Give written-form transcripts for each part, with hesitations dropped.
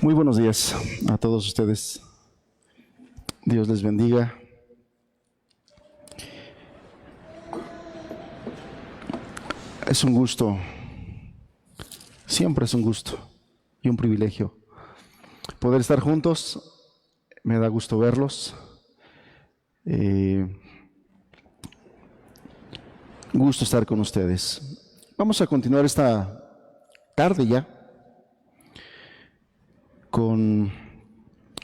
Muy buenos días a todos ustedes. Dios les bendiga. Es un gusto, siempre es un gusto y un privilegio poder estar juntos. Me da gusto verlos. Gusto estar con ustedes. Vamos a continuar esta tarde ya con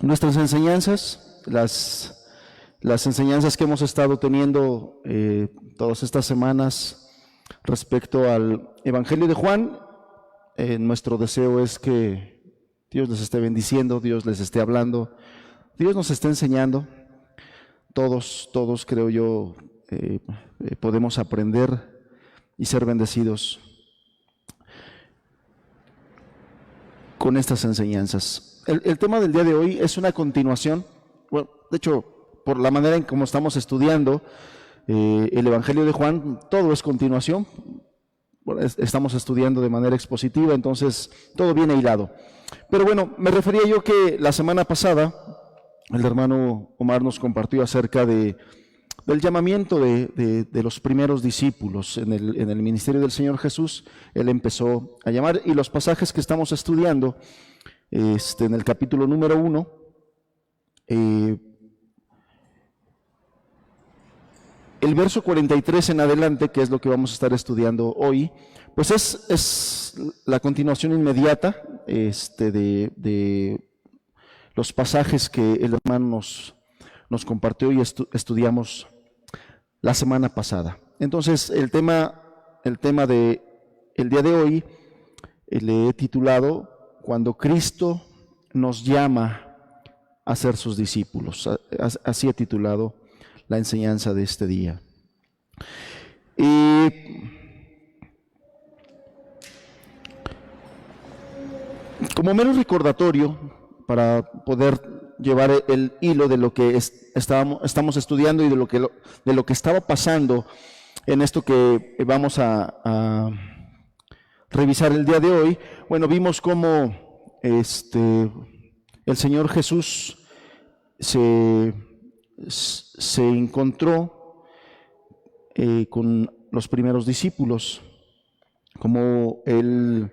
nuestras enseñanzas, las enseñanzas que hemos estado teniendo todas estas semanas respecto al Evangelio de Juan. Nuestro deseo es que Dios les esté bendiciendo, Dios les esté hablando, Dios nos esté enseñando. Todos creo yo, podemos aprender y ser bendecidos con estas enseñanzas. El tema del día de hoy es una continuación, bueno, de hecho, por la manera en cómo estamos estudiando el Evangelio de Juan, todo es continuación. Bueno, estamos estudiando de manera expositiva, entonces todo viene hilado. Pero bueno, me refería yo que la semana pasada el hermano Omar nos compartió acerca del llamamiento de los primeros discípulos en el ministerio del Señor Jesús. Él empezó a llamar, y los pasajes que estamos estudiando en el capítulo número 1, el verso 43 en adelante, que es lo que vamos a estar estudiando hoy, pues es la continuación inmediata de los pasajes que el hermano nos compartió y estudiamos la semana pasada. Entonces, el tema de el día de hoy le he titulado Cuando Cristo nos llama a ser sus discípulos. Así he titulado la enseñanza de este día. Y como mero recordatorio, para poder llevar el hilo de lo que estamos estudiando y de lo que estaba pasando en esto que vamos a revisar el día de hoy. Bueno, vimos cómo el Señor Jesús se encontró con los primeros discípulos, como Él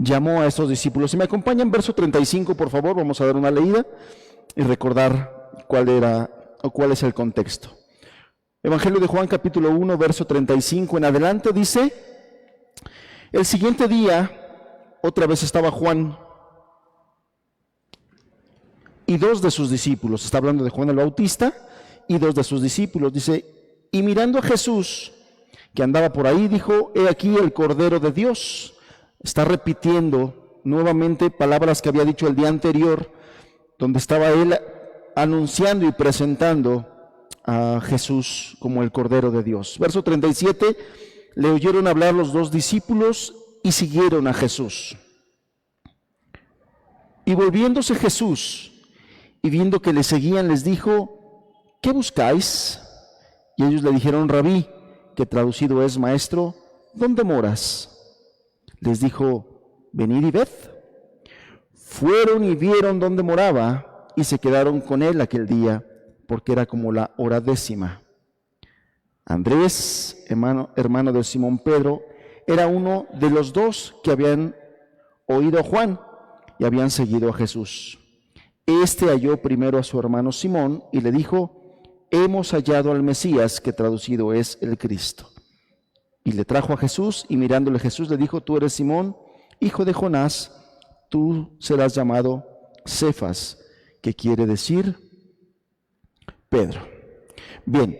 llamó a estos discípulos. Si me acompañan, verso 35, por favor, vamos a dar una leída y recordar cuál es el contexto. Evangelio de Juan, capítulo 1, verso 35 en adelante, dice: el siguiente día, otra vez estaba Juan y dos de sus discípulos. Está hablando de Juan el Bautista y dos de sus discípulos. Dice: y mirando a Jesús, que andaba por ahí, dijo: he aquí el Cordero de Dios. Está repitiendo nuevamente palabras que había dicho el día anterior, donde estaba él anunciando y presentando a Jesús como el Cordero de Dios. Verso 37, le oyeron hablar los dos discípulos y siguieron a Jesús. Y volviéndose Jesús y viendo que le seguían, les dijo: ¿qué buscáis? Y ellos le dijeron: Rabí, que traducido es maestro, ¿dónde moras? Les dijo: venid y ved. Fueron y vieron dónde moraba y se quedaron con él aquel día, porque era como la hora 10:00. Andrés, hermano de Simón Pedro, era uno de los dos que habían oído a Juan y habían seguido a Jesús. Este halló primero a su hermano Simón y le dijo: hemos hallado al Mesías, que traducido es el Cristo. Y le trajo a Jesús, y mirándole Jesús le dijo: tú eres Simón, hijo de Jonás, tú serás llamado Cefas, que quiere decir Pedro. Bien,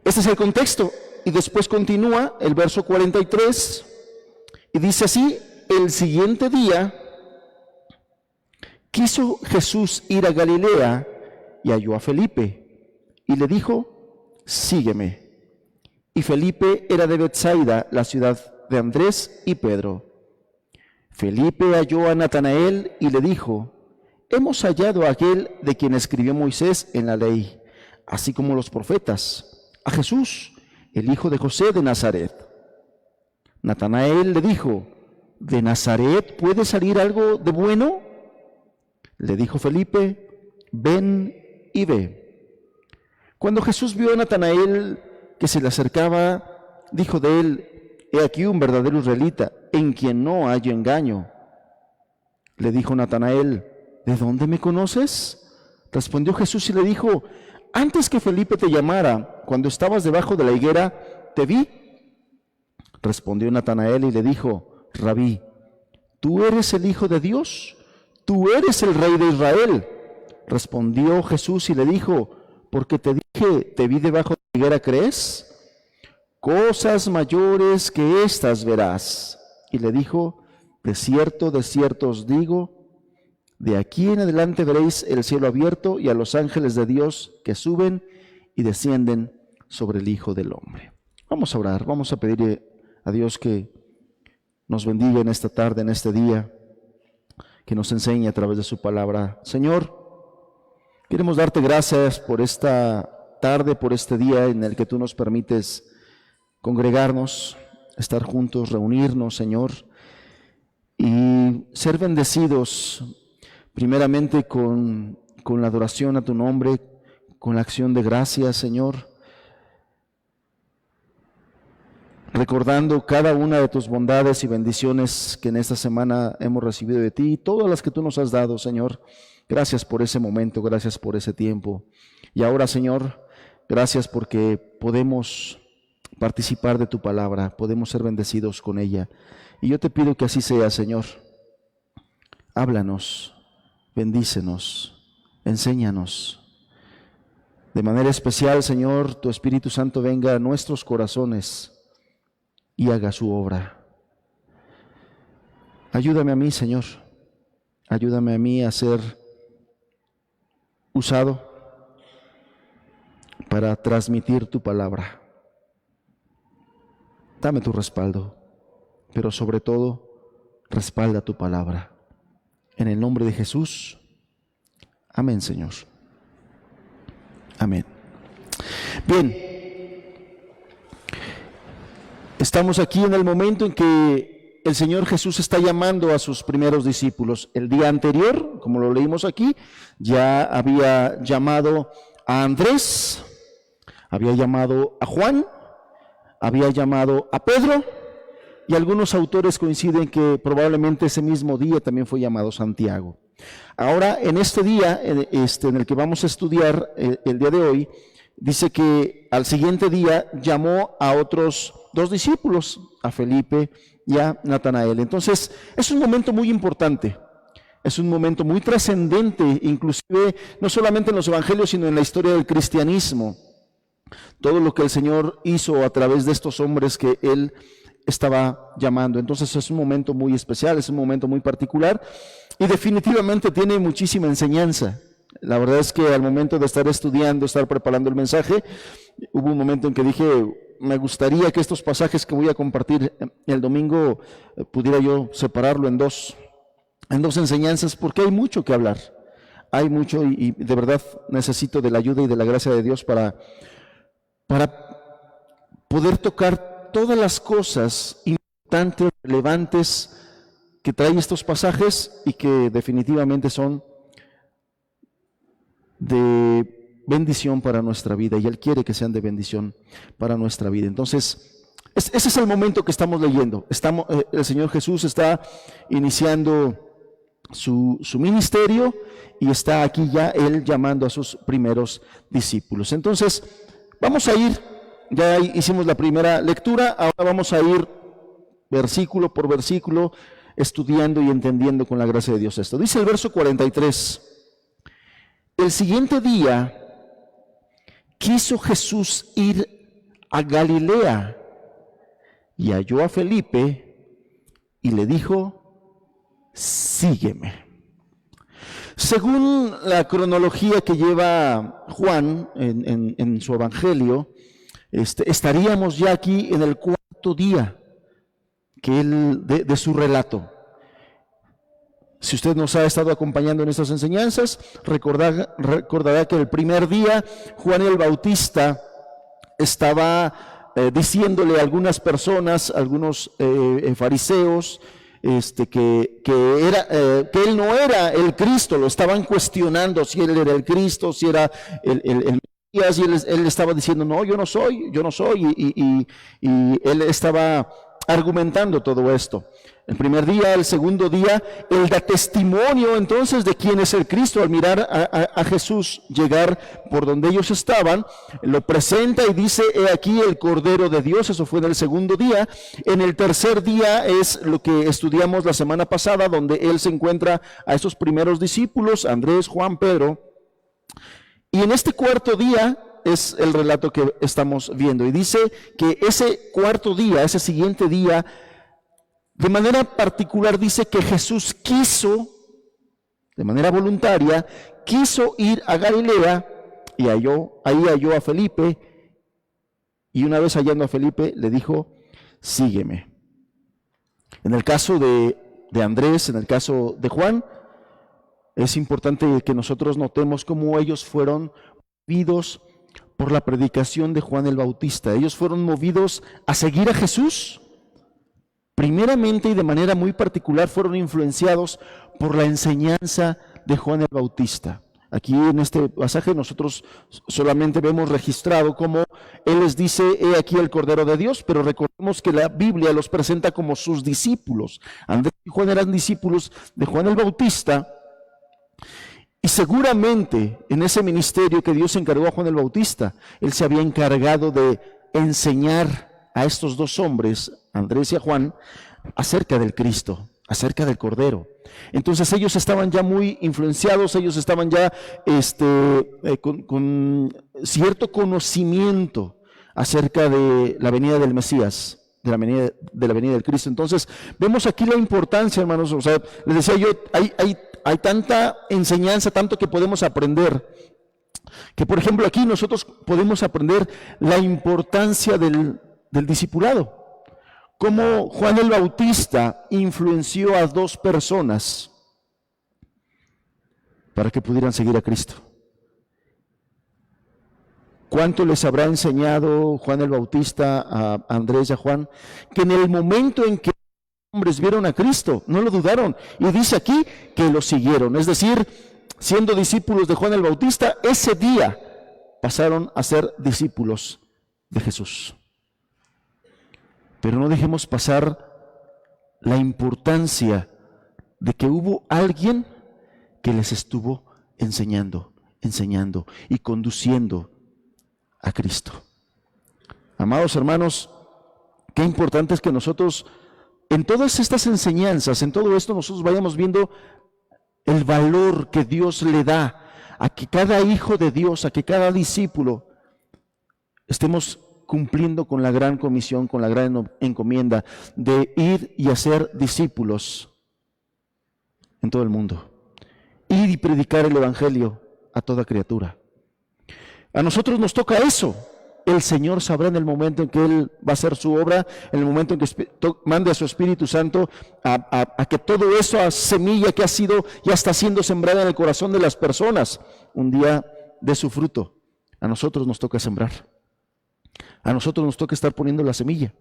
este es el contexto. Y después continúa el verso 43 y dice así: el siguiente día quiso Jesús ir a Galilea y halló a Felipe y le dijo: sígueme. Y Felipe era de Betsaida, la ciudad de Andrés y Pedro. Felipe halló a Natanael y le dijo: hemos hallado a aquel de quien escribió Moisés en la ley, así como los profetas, a Jesús, el hijo de José de Nazaret. Natanael le dijo: ¿de Nazaret puede salir algo de bueno? Le dijo Felipe: ven y ve. Cuando Jesús vio a Natanael que se le acercaba, dijo de él: he aquí un verdadero israelita, en quien no hay engaño. Le dijo Natanael: ¿de dónde me conoces? Respondió Jesús y le dijo: antes que Felipe te llamara, cuando estabas debajo de la higuera, te vi. Respondió Natanael y le dijo: Rabí, ¿tú eres el Hijo de Dios? ¿Tú eres el Rey de Israel? Respondió Jesús y le dijo: porque te dije, te vi debajo de la higuera, ¿crees? Cosas mayores que estas verás. Y le dijo: de cierto os digo, de aquí en adelante veréis el cielo abierto y a los ángeles de Dios que suben y descienden sobre el Hijo del Hombre. Vamos a orar, vamos a pedirle a Dios que nos bendiga en esta tarde, en este día, que nos enseñe a través de su palabra. Señor, queremos darte gracias por esta tarde, por este día en el que tú nos permites congregarnos, estar juntos, reunirnos, Señor, y ser bendecidos primeramente con la adoración a tu nombre, con la acción de gracias, Señor, recordando cada una de tus bondades y bendiciones que en esta semana hemos recibido de ti, todas las que tú nos has dado, Señor. Gracias por ese momento, gracias por ese tiempo. Y ahora, Señor, gracias porque podemos participar de tu palabra, podemos ser bendecidos con ella. Y yo te pido que así sea, Señor. Háblanos, bendícenos, enséñanos. De manera especial, Señor, tu Espíritu Santo venga a nuestros corazones y haga su obra. Ayúdame a mí, Señor. Ayúdame a mí a ser usado para transmitir tu palabra. Dame tu respaldo, pero sobre todo, respalda tu palabra. En el nombre de Jesús. Amén, Señor. Amén. Bien. Estamos aquí en el momento en que el Señor Jesús está llamando a sus primeros discípulos. El día anterior, como lo leímos aquí, ya había llamado a Andrés, había llamado a Juan, había llamado a Pedro, y algunos autores coinciden que probablemente ese mismo día también fue llamado Santiago. Ahora, en este día en el que vamos a estudiar el día de hoy, dice que al siguiente día llamó a otros 2 discípulos, a Felipe y a Natanael. Entonces, es un momento muy importante, es un momento muy trascendente, inclusive no solamente en los evangelios, sino en la historia del cristianismo. Todo lo que el Señor hizo a través de estos hombres que Él estaba llamando. Entonces es un momento muy especial, es un momento muy particular y definitivamente tiene muchísima enseñanza. La verdad es que al momento de estar estudiando, estar preparando el mensaje, hubo un momento en que dije, me gustaría que estos pasajes que voy a compartir el domingo pudiera yo separarlo en dos enseñanzas, porque hay mucho que hablar. Hay mucho y de verdad necesito de la ayuda y de la gracia de Dios para poder tocar todas las cosas importantes, relevantes que traen estos pasajes y que definitivamente son de bendición para nuestra vida, y Él quiere que sean de bendición para nuestra vida. Entonces, ese es el momento que estamos leyendo. El Señor Jesús está iniciando su ministerio y está aquí ya Él llamando a sus primeros discípulos. Entonces, vamos a ir, ya hicimos la primera lectura, ahora vamos a ir versículo por versículo, estudiando y entendiendo con la gracia de Dios esto. Dice el verso 43, el siguiente día quiso Jesús ir a Galilea y halló a Felipe y le dijo, sígueme. Según la cronología que lleva Juan en su evangelio, estaríamos ya aquí en el 4.º día de su relato. Si usted nos ha estado acompañando en estas enseñanzas, recordará que el primer día Juan el Bautista estaba diciéndole a algunas personas, algunos fariseos, que él no era el Cristo, lo estaban cuestionando si él era el Cristo, si era el Mesías, y él estaba diciendo, no, yo no soy, y él estaba argumentando todo esto. El primer día, el segundo día, él da testimonio entonces de quién es el Cristo al mirar a Jesús llegar por donde ellos estaban, lo presenta y dice, he aquí el Cordero de Dios. Eso fue en el segundo día. En el tercer día es lo que estudiamos la semana pasada, donde él se encuentra a esos primeros discípulos, Andrés, Juan, Pedro. Y en este cuarto día es el relato que estamos viendo, y dice que ese cuarto día, ese siguiente día, de manera particular dice que Jesús quiso, de manera voluntaria, quiso ir a Galilea, y ahí halló a Felipe, y una vez hallando a Felipe le dijo, sígueme. En el caso de Andrés, en el caso de Juan, es importante que nosotros notemos cómo ellos fueron movidos por la predicación de Juan el Bautista. Ellos fueron movidos a seguir a Jesús. Primeramente y de manera muy particular fueron influenciados por la enseñanza de Juan el Bautista. Aquí en este pasaje nosotros solamente vemos registrado cómo él les dice, he aquí el Cordero de Dios, pero recordemos que la Biblia los presenta como sus discípulos. Andrés y Juan eran discípulos de Juan el Bautista, y seguramente en ese ministerio que Dios encargó a Juan el Bautista, él se había encargado de enseñar a estos dos hombres, Andrés y a Juan, acerca del Cristo, acerca del Cordero. Entonces ellos estaban ya muy influenciados, ellos estaban ya con cierto conocimiento acerca de la venida del Mesías, de la venida del Cristo. Entonces vemos aquí la importancia, hermanos. O sea, les decía yo, hay tanta enseñanza, tanto que podemos aprender, que por ejemplo aquí nosotros podemos aprender la importancia del discipulado. Cómo Juan el Bautista influenció a dos personas para que pudieran seguir a Cristo. ¿Cuánto les habrá enseñado Juan el Bautista a Andrés y a Juan? Que en el momento en que los hombres vieron a Cristo, no lo dudaron. Y dice aquí que lo siguieron. Es decir, siendo discípulos de Juan el Bautista, ese día pasaron a ser discípulos de Jesús. Pero no dejemos pasar la importancia de que hubo alguien que les estuvo enseñando y conduciendo a Cristo. Amados hermanos, qué importante es que nosotros, en todas estas enseñanzas, en todo esto, nosotros vayamos viendo el valor que Dios le da a que cada hijo de Dios, a que cada discípulo, estemos cumpliendo con la gran comisión, con la gran encomienda de ir y hacer discípulos en todo el mundo. Ir y predicar el Evangelio a toda criatura. A nosotros nos toca eso. El Señor sabrá en el momento en que Él va a hacer su obra, en el momento en que mande a su Espíritu Santo a que todo eso, a semilla que ha sido, ya está siendo sembrada en el corazón de las personas, un día dé su fruto. A nosotros nos toca sembrar. A nosotros nos toca estar poniendo la semilla.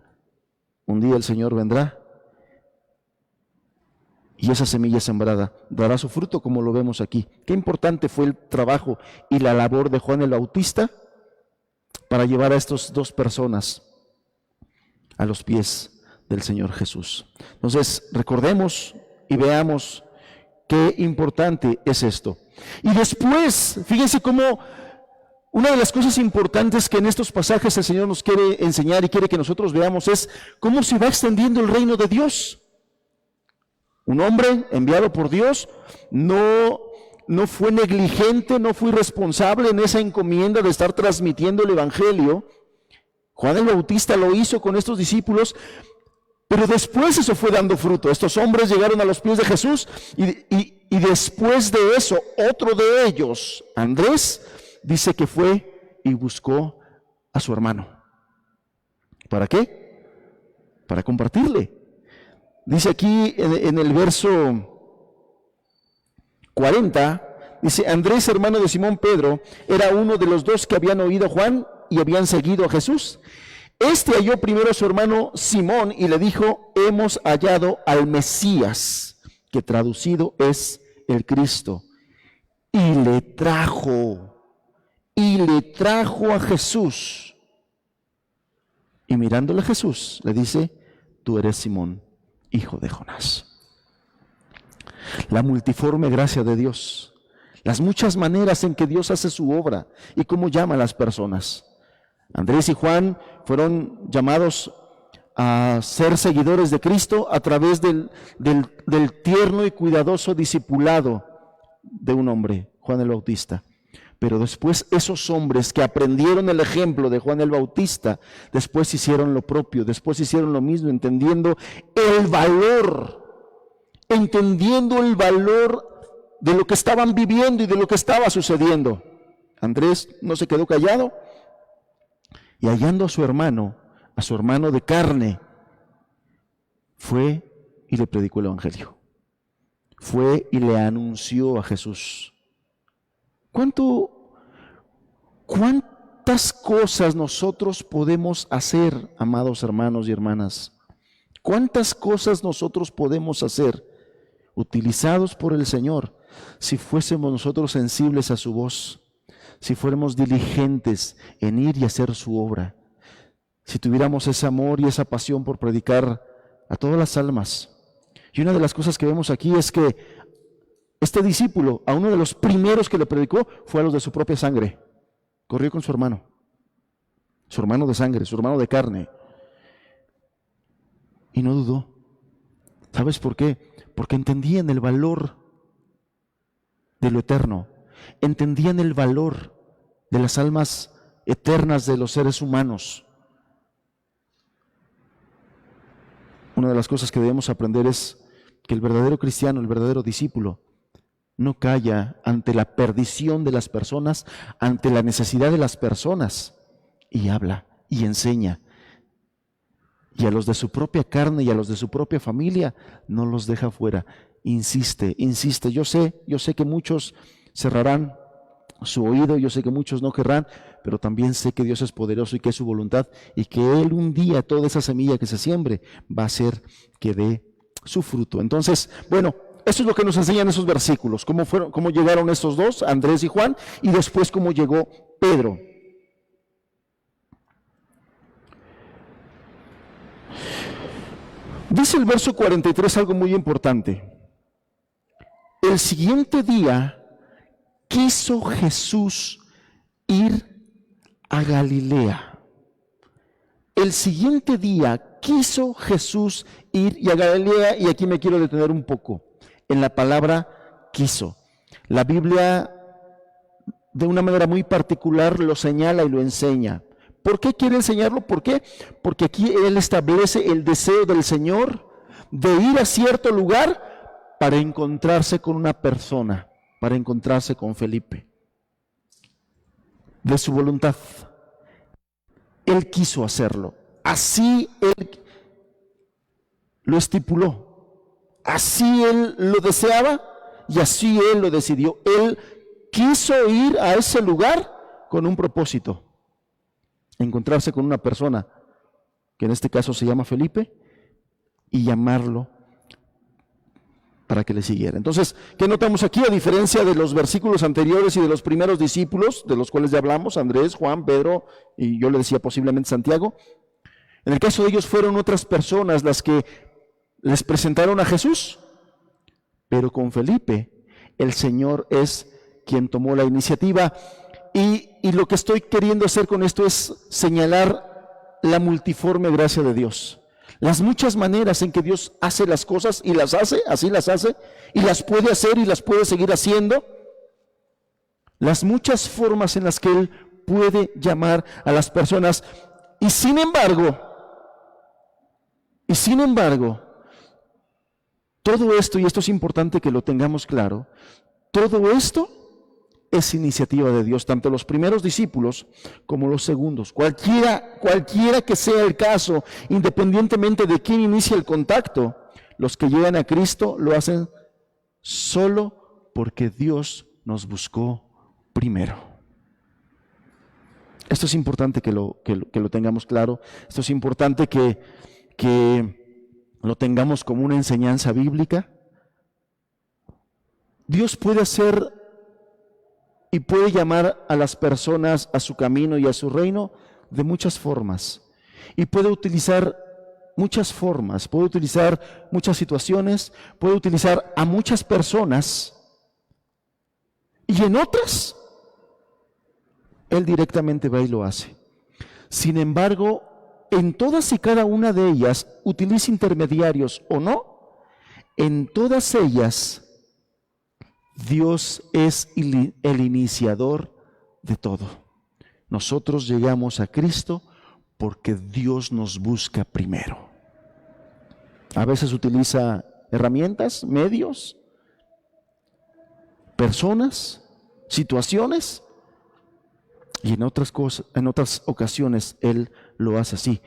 Un día el Señor vendrá y esa semilla sembrada dará su fruto, como lo vemos aquí. Qué importante fue el trabajo y la labor de Juan el Bautista para llevar a estas dos personas a los pies del Señor Jesús. Entonces, recordemos y veamos qué importante es esto. Y después, fíjense cómo una de las cosas importantes que en estos pasajes el Señor nos quiere enseñar y quiere que nosotros veamos es cómo se va extendiendo el reino de Dios. Un hombre enviado por Dios no fue negligente, no fue irresponsable en esa encomienda de estar transmitiendo el Evangelio. Juan el Bautista lo hizo con estos discípulos, pero después eso fue dando fruto. Estos hombres llegaron a los pies de Jesús y después de eso, otro de ellos, Andrés, dice que fue y buscó a su hermano. ¿Para qué? Para compartirle. Dice aquí en el verso 40, dice, Andrés, hermano de Simón Pedro, era uno de los dos que habían oído a Juan y habían seguido a Jesús. Este halló primero a su hermano Simón y le dijo: hemos hallado al Mesías, que traducido es el Cristo. Y le trajo a Jesús. Y mirándole a Jesús, le dice: tú eres Simón, hijo de Jonás. La multiforme gracia de Dios, las muchas maneras en que Dios hace su obra y cómo llama a las personas. Andrés y Juan fueron llamados a ser seguidores de Cristo a través del tierno y cuidadoso discipulado de un hombre, Juan el Bautista. Pero después esos hombres que aprendieron el ejemplo de Juan el Bautista, después hicieron lo propio, después hicieron lo mismo, entendiendo el valor de lo que estaban viviendo y de lo que estaba sucediendo. Andrés no se quedó callado, y hallando a su hermano de carne, fue y le predicó el Evangelio. Fue y le anunció a Jesús. ¿Cuántas cosas nosotros podemos hacer, amados hermanos y hermanas? ¿Cuántas cosas nosotros podemos hacer, utilizados por el Señor, si fuésemos nosotros sensibles a su voz? Si fuéramos diligentes en ir y hacer su obra, si tuviéramos ese amor y esa pasión por predicar a todas las almas. Y una de las cosas que vemos aquí es que este discípulo, a uno de los primeros que le predicó, fue a los de su propia sangre. Corrió con su hermano de sangre, su hermano de carne, y no dudó. ¿Sabes por qué? Porque entendían el valor de lo eterno. Entendían el valor de las almas eternas de los seres humanos. Una de las cosas que debemos aprender es que el verdadero cristiano, el verdadero discípulo, no calla ante la perdición de las personas, ante la necesidad de las personas, y habla y enseña. Y a los de su propia carne y a los de su propia familia no los deja fuera. Insiste. Yo sé que muchos cerrarán su oído, yo sé que muchos no querrán, pero también sé que Dios es poderoso y que es su voluntad, y que Él un día, toda esa semilla que se siembre, va a hacer que dé su fruto. Entonces, bueno, eso es lo que nos enseñan esos versículos, cómo llegaron estos dos, Andrés y Juan, y después cómo llegó Pedro. Dice el verso 43 algo muy importante. El siguiente día quiso Jesús ir a Galilea. El siguiente día quiso Jesús ir a Galilea, y aquí me quiero detener un poco en la palabra quiso. La Biblia de una manera muy particular lo señala y lo enseña. ¿Por qué quiere enseñarlo? ¿Por qué? Porque aquí Él establece el deseo del Señor de ir a cierto lugar para encontrarse con una persona, para encontrarse con Felipe. De su voluntad. Él quiso hacerlo. Así Él lo estipuló. Así Él lo deseaba y así Él lo decidió. Él quiso ir a ese lugar con un propósito. Encontrarse con una persona, que en este caso se llama Felipe, y llamarlo para que le siguiera. Entonces, ¿qué notamos aquí? A diferencia de los versículos anteriores y de los primeros discípulos, de los cuales ya hablamos, Andrés, Juan, Pedro, y yo le decía posiblemente Santiago, en el caso de ellos fueron otras personas las que les presentaron a Jesús, pero con Felipe el Señor es quien tomó la iniciativa. Y lo que estoy queriendo hacer con esto es señalar la multiforme gracia de Dios. Las muchas maneras en que Dios hace las cosas, y las hace, así las hace, y las puede hacer y las puede seguir haciendo. Las muchas formas en las que Él puede llamar a las personas. Y sin embargo, todo esto, y esto es importante que lo tengamos claro, todo esto es iniciativa de Dios, tanto los primeros discípulos como los segundos. Cualquiera que sea el caso, independientemente de quién inicie el contacto, los que llegan a Cristo lo hacen solo porque Dios nos buscó primero. Esto es importante que lo tengamos claro. Esto es importante que lo tengamos como una enseñanza bíblica. Dios puede hacer y puede llamar a las personas a su camino y a su reino de muchas formas. Y puede utilizar muchas formas, puede utilizar muchas situaciones, puede utilizar a muchas personas. Y en otras, Él directamente va y lo hace. Sin embargo, en todas y cada una de ellas, utilice intermediarios o no, en todas ellas, Dios es el iniciador de todo. Nosotros llegamos a Cristo porque Dios nos busca primero. A veces utiliza herramientas, medios, personas, situaciones, y en otras ocasiones Él lo hace así.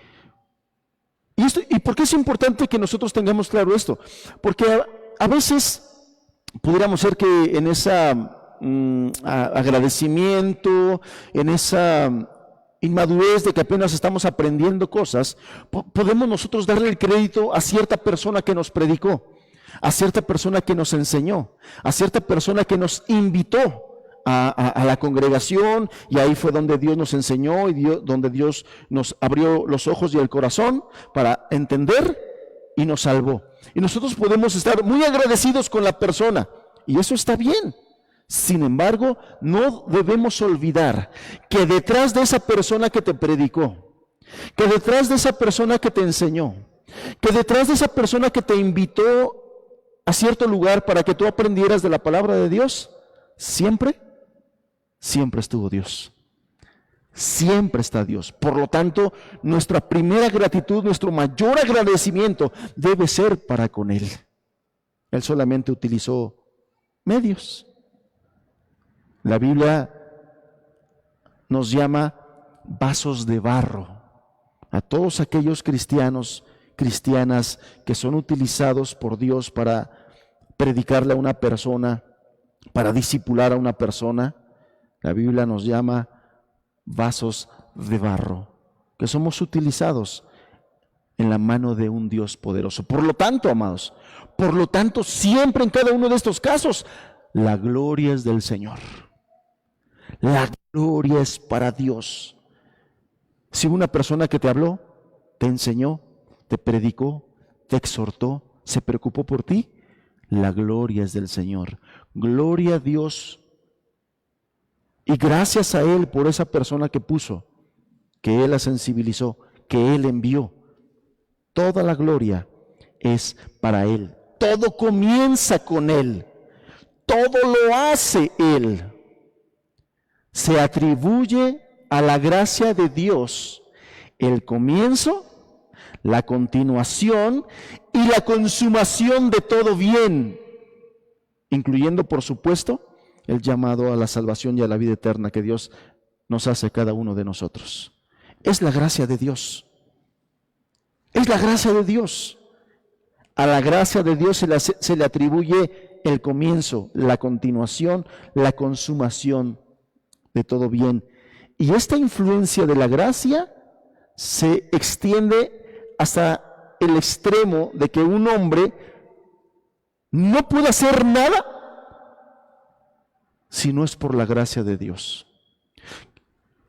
¿Y por qué es importante que nosotros tengamos claro esto? Porque a veces pudiéramos ser que en ese agradecimiento, en esa inmadurez de que apenas estamos aprendiendo cosas, podemos nosotros darle el crédito a cierta persona que nos predicó, a cierta persona que nos enseñó, a cierta persona que nos invitó a la congregación, y ahí fue donde Dios nos enseñó y donde Dios nos abrió los ojos y el corazón para entender y nos salvó. Y nosotros podemos estar muy agradecidos con la persona, y eso está bien. Sin embargo, no debemos olvidar que detrás de esa persona que te predicó, que detrás de esa persona que te enseñó, que detrás de esa persona que te invitó a cierto lugar para que tú aprendieras de la palabra de Dios, siempre estuvo Dios. Siempre está Dios. Por lo tanto, nuestra primera gratitud, nuestro mayor agradecimiento debe ser para con Él. Él solamente utilizó medios. La Biblia nos llama vasos de barro a todos aquellos cristianos, cristianas que son utilizados por Dios para predicarle a una persona, para discipular a una persona. La Biblia nos llama vasos de barro, que somos utilizados en la mano de un Dios poderoso. Por lo tanto, amados, siempre en cada uno de estos casos, la gloria es del Señor. La gloria es para Dios. Si una persona que te habló, te enseñó, te predicó, te exhortó, se preocupó por ti, la gloria es del Señor. Gloria a Dios. Y gracias a Él por esa persona que puso, que Él la sensibilizó, que Él envió. Toda la gloria es para Él. Todo comienza con Él. Todo lo hace Él. Se atribuye a la gracia de Dios el comienzo, la continuación y la consumación de todo bien, incluyendo, por supuesto, el llamado a la salvación y a la vida eterna que Dios nos hace a cada uno de nosotros. Es la gracia de Dios. Es la gracia de Dios. A la gracia de Dios se le atribuye el comienzo, la continuación, la consumación de todo bien. Y esta influencia de la gracia se extiende hasta el extremo de que un hombre no puede hacer nada si no es por la gracia de Dios.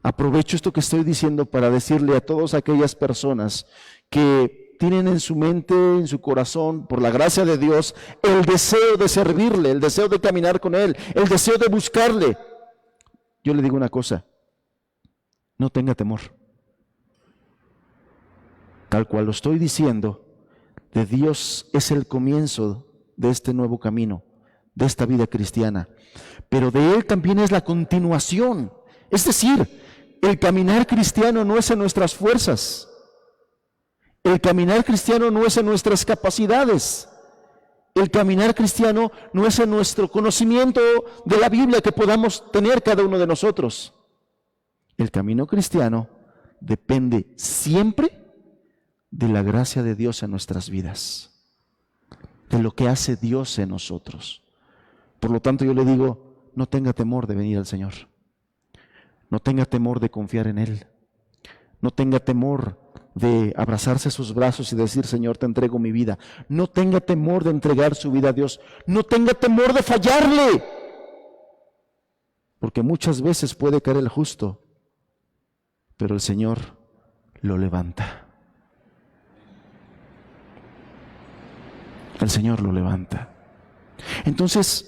Aprovecho esto que estoy diciendo para decirle a todas aquellas personas que tienen en su mente, en su corazón, por la gracia de Dios, el deseo de servirle, el deseo de caminar con Él, el deseo de buscarle. Yo le digo una cosa, no tenga temor. Tal cual lo estoy diciendo, de Dios es el comienzo de este nuevo camino, de esta vida cristiana, pero de Él también es la continuación. Es decir, el caminar cristiano no es en nuestras fuerzas, el caminar cristiano no es en nuestras capacidades, el caminar cristiano no es en nuestro conocimiento de la Biblia que podamos tener cada uno de nosotros. El camino cristiano depende siempre de la gracia de Dios en nuestras vidas, de lo que hace Dios en nosotros. Por lo tanto, yo le digo, no tenga temor de venir al Señor. no tenga temor de confiar en Él. No tenga temor de abrazarse a sus brazos y decir, Señor, te entrego mi vida. No tenga temor de entregar su vida a Dios. No tenga temor de fallarle. Porque muchas veces puede caer el justo, pero el Señor lo levanta. El Señor lo levanta. Entonces,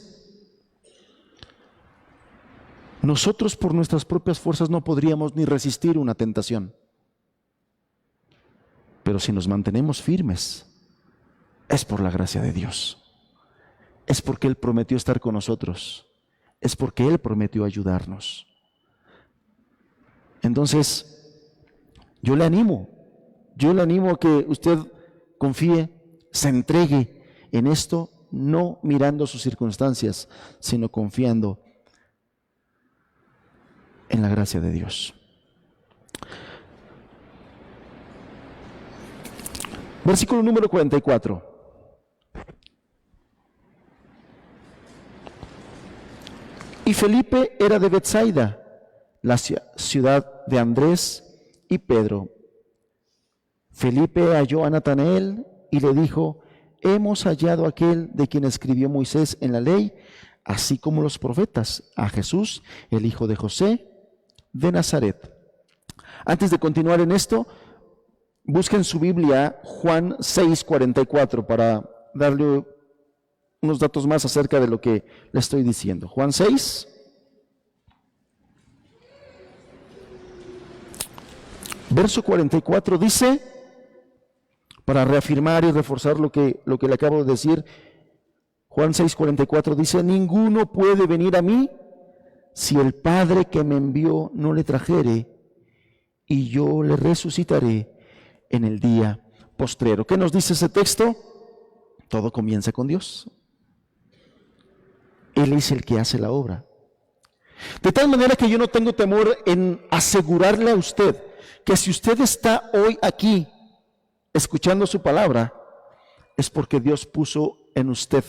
nosotros por nuestras propias fuerzas no podríamos ni resistir una tentación. Pero si nos mantenemos firmes, es por la gracia de Dios. Es porque Él prometió estar con nosotros. Es porque Él prometió ayudarnos. Entonces, yo le animo a que usted confíe, se entregue en esto, no mirando sus circunstancias, sino confiando en la gracia de Dios. Versículo número 44. Y Felipe era de Betsaida, la ciudad de Andrés y Pedro. Felipe halló a Natanael y le dijo: hemos hallado a aquel de quien escribió Moisés en la ley, así como los profetas, a Jesús, el hijo de José, de Nazaret. Antes de continuar en esto, busquen su Biblia Juan 6:44 para darle unos datos más acerca de lo que le estoy diciendo. Juan 6. Verso 44 dice, para reafirmar y reforzar lo que le acabo de decir, Juan 6:44 dice: ninguno puede venir a mí si el Padre que me envió no le trajere, y yo le resucitaré en el día postrero. ¿Qué nos dice ese texto? Todo comienza con Dios. Él es el que hace la obra. De tal manera que yo no tengo temor en asegurarle a usted que si usted está hoy aquí escuchando su palabra, es porque Dios puso en usted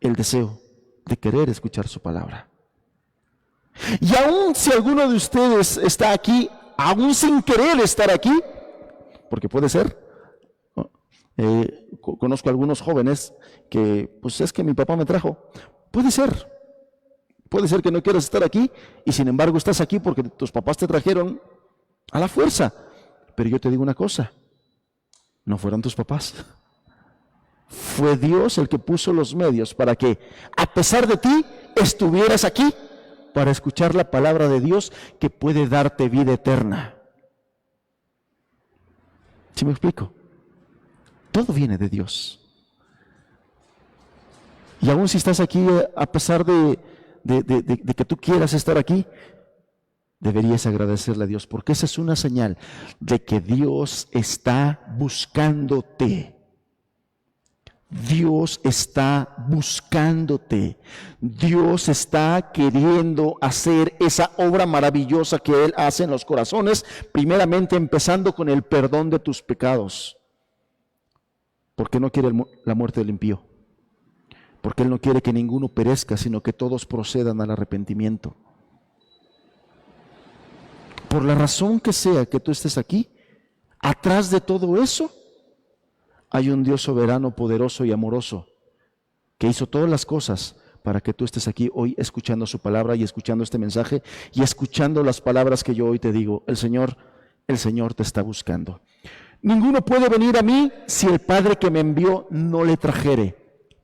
el deseo de querer escuchar su palabra. Y aún si alguno de ustedes está aquí, aún sin querer estar aquí, porque puede ser, ¿no? Conozco a algunos jóvenes que, pues es que mi papá me trajo. Puede ser que no quieras estar aquí y sin embargo estás aquí porque tus papás te trajeron a la fuerza. Pero yo te digo una cosa, no fueron tus papás. Fue Dios el que puso los medios para que, a pesar de ti, estuvieras aquí para escuchar la palabra de Dios que puede darte vida eterna. ¿Sí me explico? Todo viene de Dios. Y aún si estás aquí, a pesar de que tú quieras estar aquí, deberías agradecerle a Dios, porque esa es una señal de que Dios está buscándote. Dios está buscándote. Dios está queriendo hacer esa obra maravillosa que Él hace en los corazones, primeramente empezando con el perdón de tus pecados. Porque no quiere la muerte del impío. Porque Él no quiere que ninguno perezca, sino que todos procedan al arrepentimiento. Por la razón que sea que tú estés aquí, atrás de todo eso, hay un Dios soberano, poderoso y amoroso, que hizo todas las cosas para que tú estés aquí hoy escuchando su palabra y escuchando este mensaje y escuchando las palabras que yo hoy te digo. El Señor te está buscando. Ninguno puede venir a mí si el Padre que me envió no le trajere.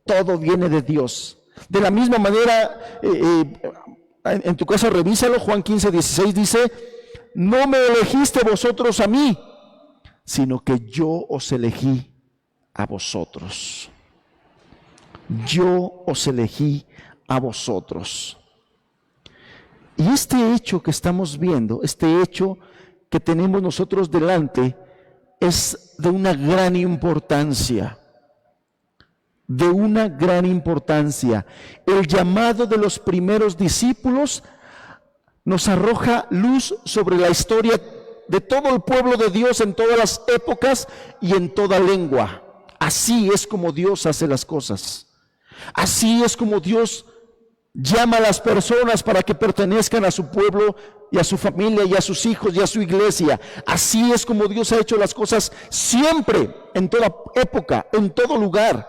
Todo viene de Dios. De la misma manera, en tu caso revísalo, Juan 15:16 dice: no me elegiste vosotros a mí, sino que yo os elegí a vosotros. Yo os elegí a vosotros. Y este hecho que estamos viendo, este hecho que tenemos nosotros delante, es de una gran importancia. De una gran importancia. El llamado de los primeros discípulos nos arroja luz sobre la historia de todo el pueblo de Dios en todas las épocas y en toda lengua. Así es como Dios hace las cosas. Así es como Dios llama a las personas para que pertenezcan a su pueblo y a su familia y a sus hijos y a su iglesia. Así es como Dios ha hecho las cosas siempre, en toda época, en todo lugar.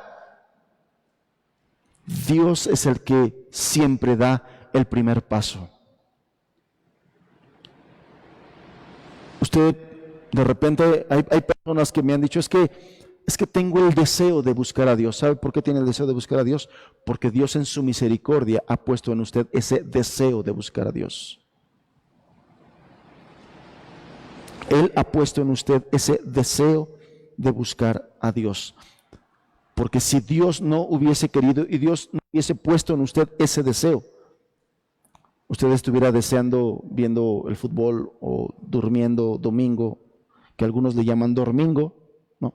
Dios es el que siempre da el primer paso. Usted, de repente, hay personas que me han dicho, es que tengo el deseo de buscar a Dios. ¿Sabe por qué tiene el deseo de buscar a Dios? Porque Dios en su misericordia ha puesto en usted ese deseo de buscar a Dios. Él ha puesto en usted ese deseo de buscar a Dios. Porque si Dios no hubiese querido y Dios no hubiese puesto en usted ese deseo, usted estuviera deseando viendo el fútbol o durmiendo domingo, que algunos le llaman dormingo, ¿no?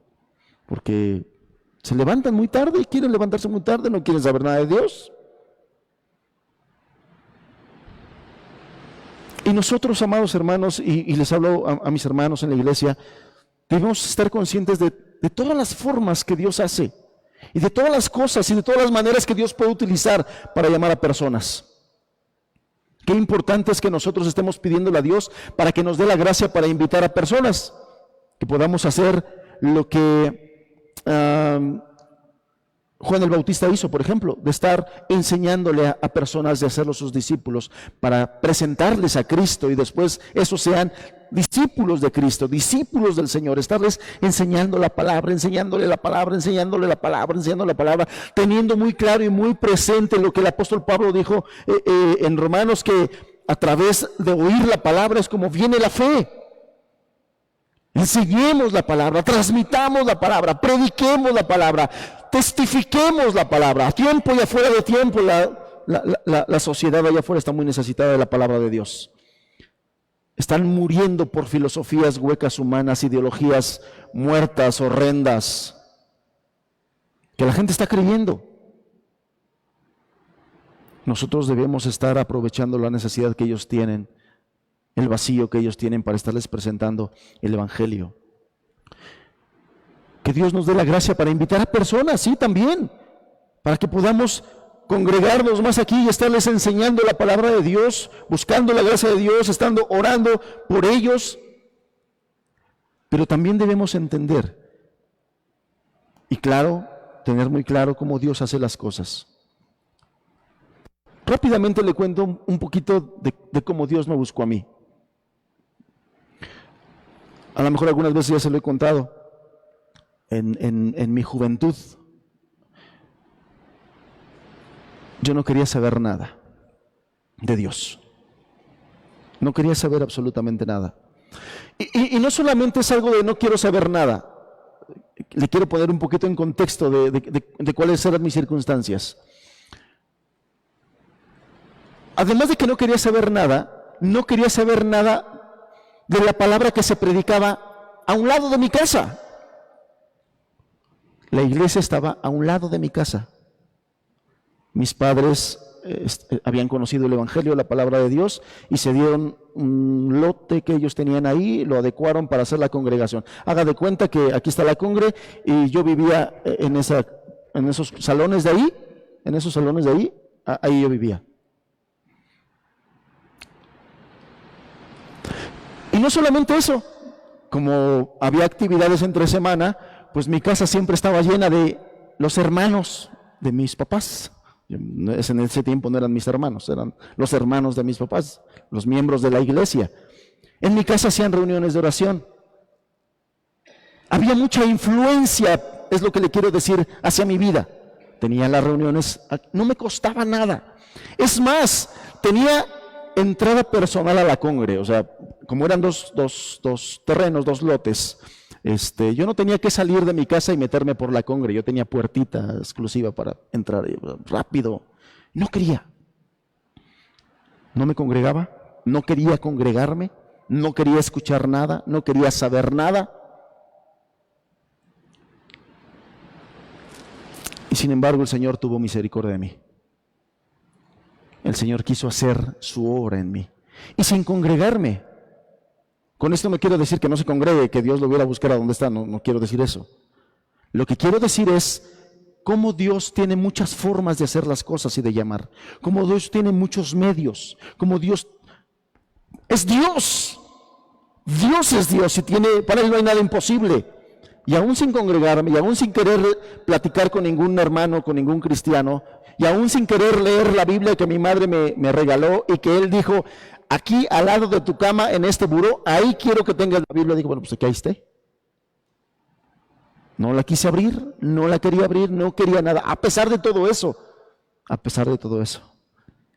Porque se levantan muy tarde y quieren levantarse muy tarde, no quieren saber nada de Dios. Y nosotros, amados hermanos, y les hablo a mis hermanos en la iglesia, debemos estar conscientes de todas las formas que Dios hace, y de todas las cosas y de todas las maneras que Dios puede utilizar para llamar a personas. Qué importante es que nosotros estemos pidiéndole a Dios para que nos dé la gracia para invitar a personas, que podamos hacer lo que Juan el Bautista hizo, por ejemplo, de estar enseñándole a personas, de hacerlos sus discípulos, para presentarles a Cristo y después esos sean discípulos de Cristo, discípulos del Señor, estarles enseñando la palabra, enseñándole la palabra, enseñándole la palabra, enseñándole la palabra, teniendo muy claro y muy presente lo que el apóstol Pablo dijo en Romanos, que a través de oír la palabra es como viene la fe. Enseñemos la palabra, transmitamos la palabra, prediquemos la palabra, testifiquemos la palabra. A tiempo y afuera de tiempo, la sociedad allá afuera está muy necesitada de la palabra de Dios. Están muriendo por filosofías huecas humanas, ideologías muertas, horrendas, que la gente está creyendo. Nosotros debemos estar aprovechando la necesidad que ellos tienen, el vacío que ellos tienen, para estarles presentando el Evangelio. Que Dios nos dé la gracia para invitar a personas, sí, también, para que podamos congregarnos más aquí y estarles enseñando la palabra de Dios, buscando la gracia de Dios, estando orando por ellos. Pero también debemos entender y claro, tener muy claro cómo Dios hace las cosas. Rápidamente le cuento un poquito de cómo Dios me buscó a mí. A lo mejor algunas veces ya se lo he contado. En mi juventud, yo no quería saber nada de Dios. No quería saber absolutamente nada. Y no solamente es algo de no quiero saber nada. Le quiero poner un poquito en contexto de cuáles eran mis circunstancias. Además de que no quería saber nada de la palabra que se predicaba a un lado de mi casa. La iglesia estaba a un lado de mi casa. Mis padres habían conocido el Evangelio, la palabra de Dios, y se dieron un lote que ellos tenían ahí, lo adecuaron para hacer la congregación. Haga de cuenta que aquí está la congre y yo vivía en esos salones de ahí, ahí yo vivía. Y no solamente eso, como había actividades entre semana, pues mi casa siempre estaba llena de los hermanos de mis papás. En ese tiempo no eran mis hermanos, eran los hermanos de mis papás, los miembros de la iglesia. En mi casa hacían reuniones de oración. Había mucha influencia, es lo que le quiero decir, hacia mi vida. Tenía las reuniones, no me costaba nada. Es más, tenía entrada personal a la congre, o sea, como eran dos terrenos, dos lotes, yo no tenía que salir de mi casa y meterme por la congre, yo tenía puertita exclusiva para entrar rápido. No quería. No me congregaba, no quería congregarme, no quería escuchar nada, no quería saber nada. Y sin embargo el Señor tuvo misericordia de mí. El Señor quiso hacer su obra en mí. Y sin congregarme. Con esto no quiero decir que no se congregue, que Dios lo hubiera a buscar a donde está, no quiero decir eso. Lo que quiero decir es cómo Dios tiene muchas formas de hacer las cosas y de llamar, cómo Dios tiene muchos medios, cómo Dios es Dios. Dios es Dios y para Él no hay nada imposible. Y aún sin congregarme, y aún sin querer platicar con ningún hermano, con ningún cristiano, y aún sin querer leer la Biblia que mi madre me regaló y que Él dijo, aquí al lado de tu cama, en este buró, ahí quiero que tengas la Biblia. Digo, bueno, pues aquí ahí esté. No la quise abrir, no la quería abrir, no quería nada. A pesar de todo eso,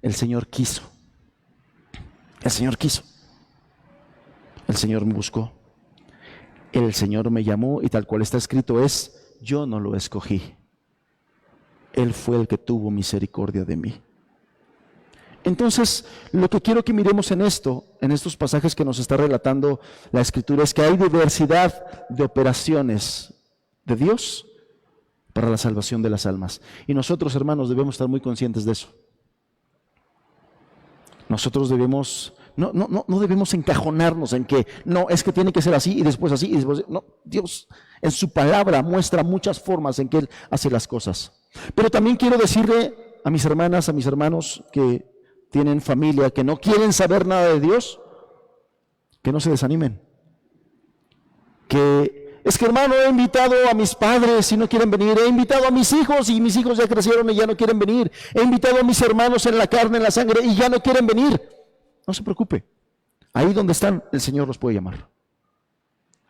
el Señor quiso. El Señor quiso. El Señor me buscó. El Señor me llamó y tal cual está escrito es, yo no lo escogí. Él fue el que tuvo misericordia de mí. Entonces, lo que quiero que miremos en estos pasajes que nos está relatando la Escritura, es que hay diversidad de operaciones de Dios para la salvación de las almas. Y nosotros, hermanos, debemos estar muy conscientes de eso. Nosotros debemos, no debemos encajonarnos en que, no, es que tiene que ser así y después así y después. No, Dios en su palabra muestra muchas formas en que Él hace las cosas. Pero también quiero decirle a mis hermanas, a mis hermanos que tienen familia, que no quieren saber nada de Dios, que no se desanimen. Es que hermano, he invitado a mis padres y no quieren venir, he invitado a mis hijos y mis hijos ya crecieron y ya no quieren venir, he invitado a mis hermanos en la carne, en la sangre y ya no quieren venir. No se preocupe, ahí donde están el Señor los puede llamar.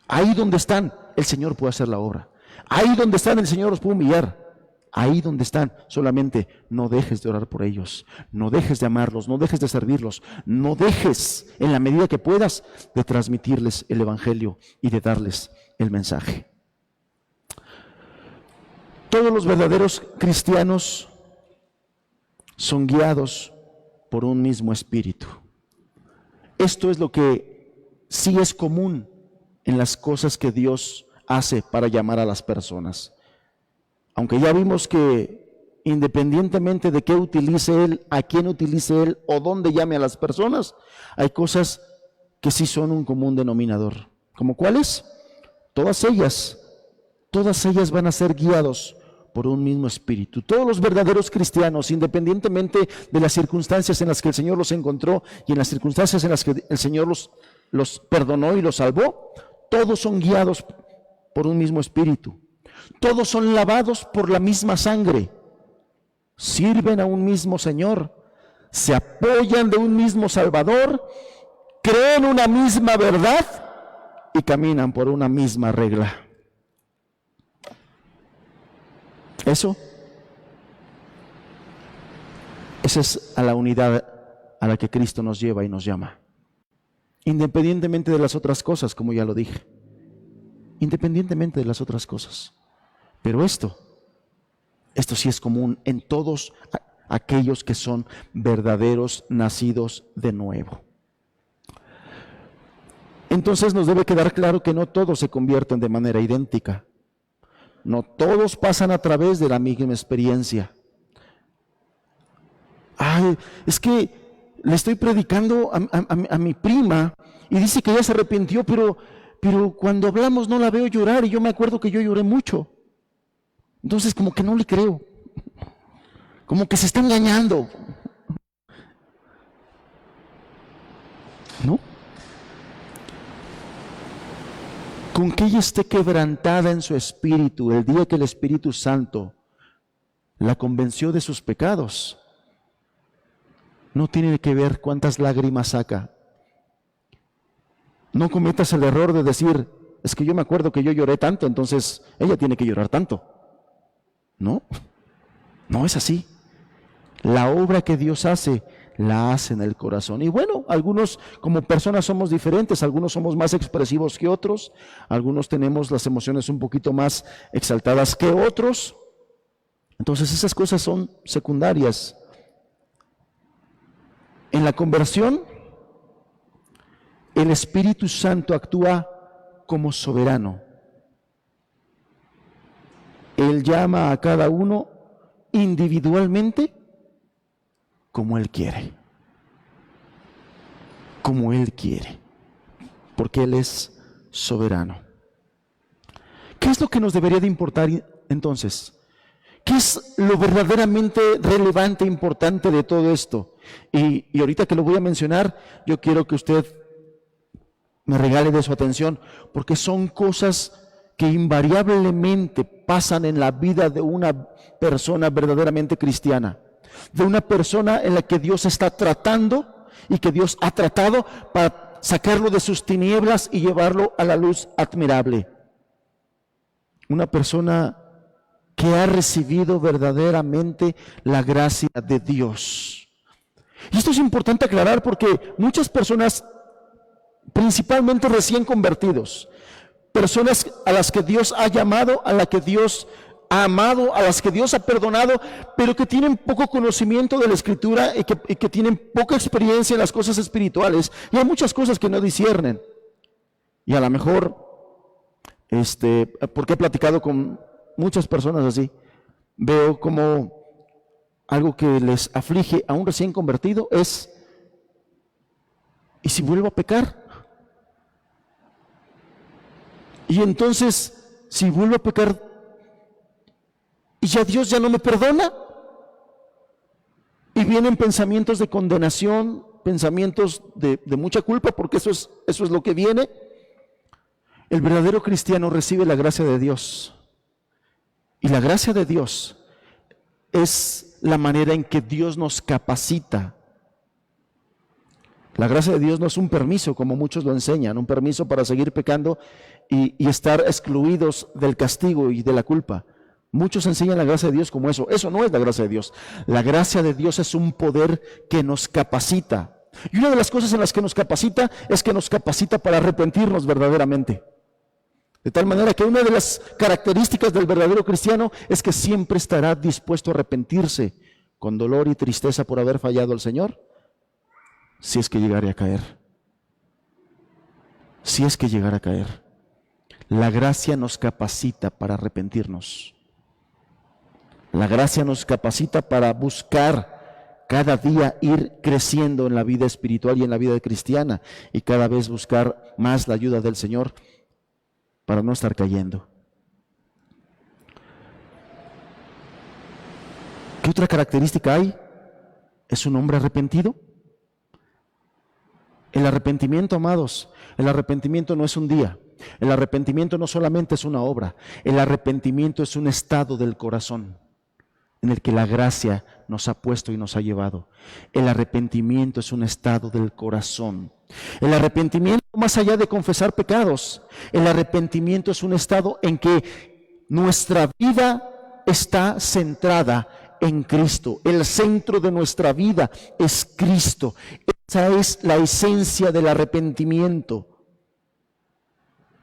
Ahí donde están el Señor puede hacer la obra. Ahí donde están el Señor los puede humillar. Ahí donde están, solamente no dejes de orar por ellos, no dejes de amarlos, no dejes de servirlos, no dejes en la medida que puedas de transmitirles el Evangelio y de darles el mensaje. Todos los verdaderos cristianos son guiados por un mismo espíritu. Esto es lo que sí es común en las cosas que Dios hace para llamar a las personas. Aunque ya vimos que independientemente de qué utilice Él, a quién utilice Él o dónde llame a las personas, hay cosas que sí son un común denominador. ¿Cómo cuáles? Todas ellas van a ser guiados por un mismo espíritu. Todos los verdaderos cristianos, independientemente de las circunstancias en las que el Señor los encontró y en las circunstancias en las que el Señor los perdonó y los salvó, todos son guiados por un mismo espíritu. Todos son lavados por la misma sangre, sirven a un mismo Señor, se apoyan de un mismo Salvador, creen una misma verdad y caminan por una misma regla. Esa es a la unidad a la que Cristo nos lleva y nos llama, independientemente de las otras cosas, como ya lo dije, independientemente de las otras cosas. Pero esto sí es común en todos aquellos que son verdaderos nacidos de nuevo. Entonces nos debe quedar claro que no todos se convierten de manera idéntica. No todos pasan a través de la misma experiencia. Ay, es que le estoy predicando a mi prima y dice que ya se arrepintió, pero cuando hablamos no la veo llorar y yo me acuerdo que yo lloré mucho. Entonces como que no le creo, como que se está engañando, ¿no? Con que ella esté quebrantada en su espíritu el día que el Espíritu Santo la convenció de sus pecados, no tiene que ver cuántas lágrimas saca. No cometas el error de decir, es que yo me acuerdo que yo lloré tanto, entonces ella tiene que llorar tanto. No es así. La obra que Dios hace, la hace en el corazón. Y bueno, algunos como personas somos diferentes, algunos somos más expresivos que otros, algunos tenemos las emociones un poquito más exaltadas que otros. Entonces esas cosas son secundarias. En la conversión, el Espíritu Santo actúa como soberano. Él llama a cada uno individualmente como Él quiere. Como Él quiere. Porque Él es soberano. ¿Qué es lo que nos debería de importar entonces? ¿Qué es lo verdaderamente relevante e importante de todo esto? Y ahorita que lo voy a mencionar, yo quiero que usted me regale de su atención, porque son cosas que invariablemente pasan en la vida de una persona verdaderamente cristiana, de una persona en la que Dios está tratando y que Dios ha tratado para sacarlo de sus tinieblas y llevarlo a la luz admirable. Una persona que ha recibido verdaderamente la gracia de Dios. Y esto es importante aclarar porque muchas personas, principalmente recién convertidos, personas a las que Dios ha llamado, a las que Dios ha amado, a las que Dios ha perdonado, pero que tienen poco conocimiento de la Escritura y que tienen poca experiencia en las cosas espirituales, y hay muchas cosas que no disciernen. Y a lo mejor, porque he platicado con muchas personas así, veo como algo que les aflige a un recién convertido es: ¿y si vuelvo a pecar? Y entonces, si vuelvo a pecar y ya Dios ya no me perdona, y vienen pensamientos de condenación, pensamientos de mucha culpa, porque eso es lo que viene. El verdadero cristiano recibe la gracia de Dios, y la gracia de Dios es la manera en que Dios nos capacita. La gracia de Dios no es un permiso, como muchos lo enseñan, un permiso para seguir pecando y estar excluidos del castigo y de la culpa. Muchos enseñan la gracia de Dios como eso. Eso no es la gracia de Dios. La gracia de Dios es un poder que nos capacita. Y una de las cosas en las que nos capacita es que nos capacita para arrepentirnos verdaderamente. De tal manera que una de las características del verdadero cristiano es que siempre estará dispuesto a arrepentirse con dolor y tristeza por haber fallado al Señor, si es que llegare a caer. Si es que llegara a caer. La gracia nos capacita para arrepentirnos. La gracia nos capacita para buscar cada día ir creciendo en la vida espiritual y en la vida cristiana, y cada vez buscar más la ayuda del Señor para no estar cayendo. ¿Qué otra característica hay? ¿Es un hombre arrepentido? El arrepentimiento, amados, el arrepentimiento no es un día. El arrepentimiento no solamente es una obra. El arrepentimiento es un estado del corazón en el que la gracia nos ha puesto y nos ha llevado. El arrepentimiento es un estado del corazón. El arrepentimiento, más allá de confesar pecados, el arrepentimiento es un estado en que nuestra vida está centrada en Cristo. El centro de nuestra vida es Cristo. Esa es la esencia del arrepentimiento.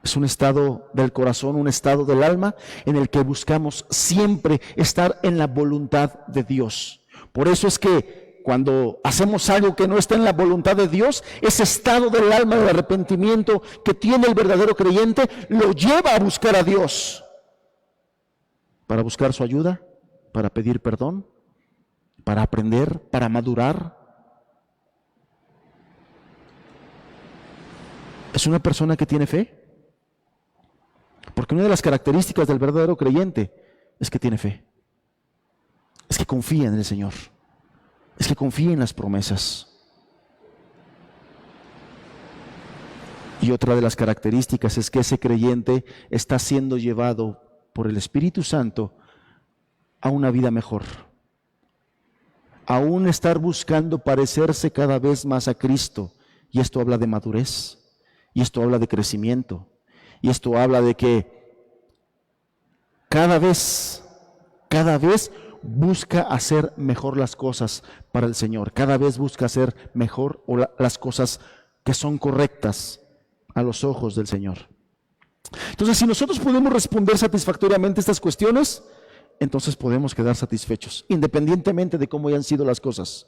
Es un estado del corazón, un estado del alma en el que buscamos siempre estar en la voluntad de Dios. Por eso es que cuando hacemos algo que no está en la voluntad de Dios, ese estado del alma del arrepentimiento que tiene el verdadero creyente lo lleva a buscar a Dios para buscar su ayuda, para pedir perdón, para aprender, para madurar. Es una persona que tiene fe. Porque una de las características del verdadero creyente es que tiene fe, es que confía en el Señor, es que confía en las promesas. Y otra de las características es que ese creyente está siendo llevado por el Espíritu Santo a una vida mejor, a un estar buscando parecerse cada vez más a Cristo. Y esto habla de madurez, y esto habla de crecimiento. Y esto habla de que cada vez busca hacer mejor las cosas para el Señor. Cada vez busca hacer mejor las cosas que son correctas a los ojos del Señor. Entonces, si nosotros podemos responder satisfactoriamente a estas cuestiones, entonces podemos quedar satisfechos, independientemente de cómo hayan sido las cosas.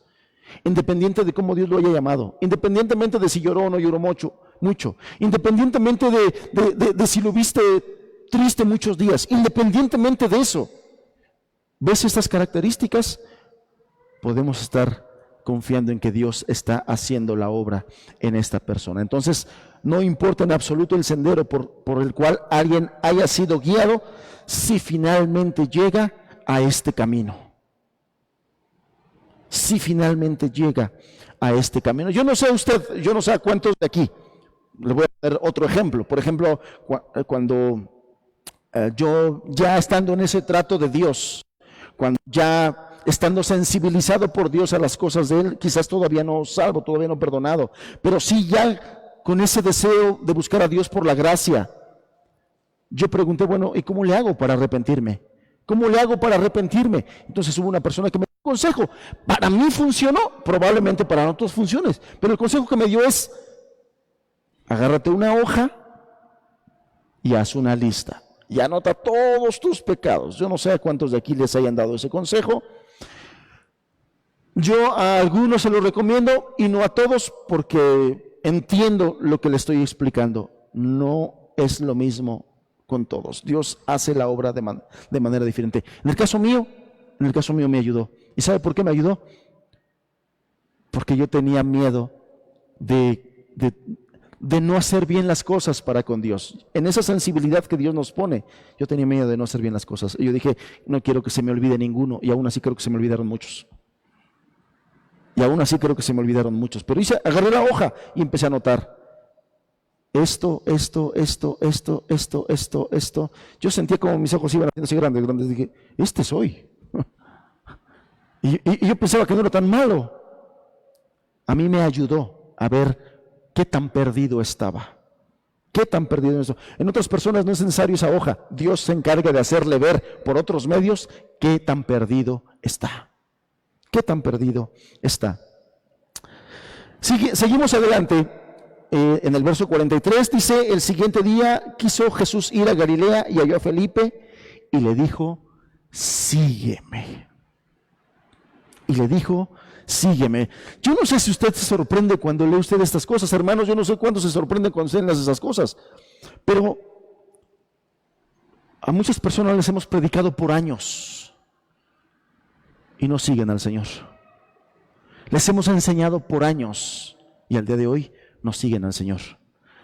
Independiente de cómo Dios lo haya llamado, independientemente de si lloró o no lloró mucho, independientemente de si lo viste triste muchos días, independientemente de eso, ¿ves estas características? Podemos estar confiando en que Dios está haciendo la obra en esta persona. Entonces, no importa en absoluto el sendero por el cual alguien haya sido guiado, si finalmente llega a este camino. Si finalmente llega a este camino. Yo no sé usted, yo no sé a cuántos de aquí. Le voy a dar otro ejemplo. Por ejemplo, cuando yo ya estando en ese trato de Dios, cuando ya estando sensibilizado por Dios a las cosas de Él, quizás todavía no salvo, todavía no perdonado, pero sí ya con ese deseo de buscar a Dios por la gracia, yo pregunté, bueno, ¿y cómo le hago para arrepentirme? ¿Cómo le hago para arrepentirme? entonces hubo una persona que me dio un consejo. Para mí funcionó, probablemente para otros funcione, pero el consejo que me dio es: agárrate una hoja y haz una lista y anota todos tus pecados. Yo no sé a cuántos de aquí les hayan dado ese consejo. Yo a algunos se lo recomiendo y no a todos, porque entiendo lo que le estoy explicando. No es lo mismo con todos. Dios hace la obra de manera diferente. En el caso mío me ayudó. ¿Y sabe por qué me ayudó? Porque yo tenía miedo de no hacer bien las cosas para con Dios. En esa sensibilidad que Dios nos pone, yo tenía miedo de no hacer bien las cosas. Y yo dije, no quiero que se me olvide ninguno, y aún así creo que se me olvidaron muchos. Pero agarré la hoja y empecé a anotar. Esto. Yo sentía como mis ojos iban haciéndose grandes. Dije, este soy. Y yo pensaba que no era tan malo. A mí me ayudó a ver qué tan perdido estaba. ¿Qué tan perdido en eso? En otras personas no es necesario esa hoja. Dios se encarga de hacerle ver por otros medios qué tan perdido está. ¿Qué tan perdido está? Seguimos adelante. En el verso 43 dice: el siguiente día quiso Jesús ir a Galilea y halló a Felipe y le dijo: sígueme. Sígueme. Yo no sé si usted se sorprende cuando lee usted estas cosas, hermanos. Yo no sé cuántos se sorprenden cuando leen esas cosas, pero a muchas personas les hemos predicado por años y no siguen al Señor. Les hemos enseñado por años y al día de hoy no siguen al Señor.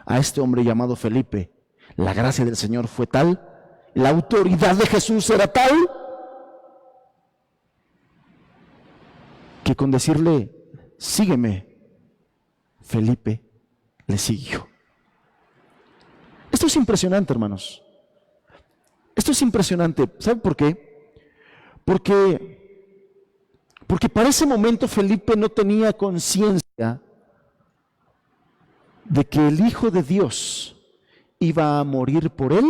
A este hombre llamado Felipe, la gracia del Señor fue tal, la autoridad de Jesús era tal, que con decirle, sígueme, Felipe le siguió. Esto es impresionante, hermanos. Esto es impresionante. ¿Sabe por qué? Porque para ese momento Felipe no tenía conciencia de que el Hijo de Dios iba a morir por él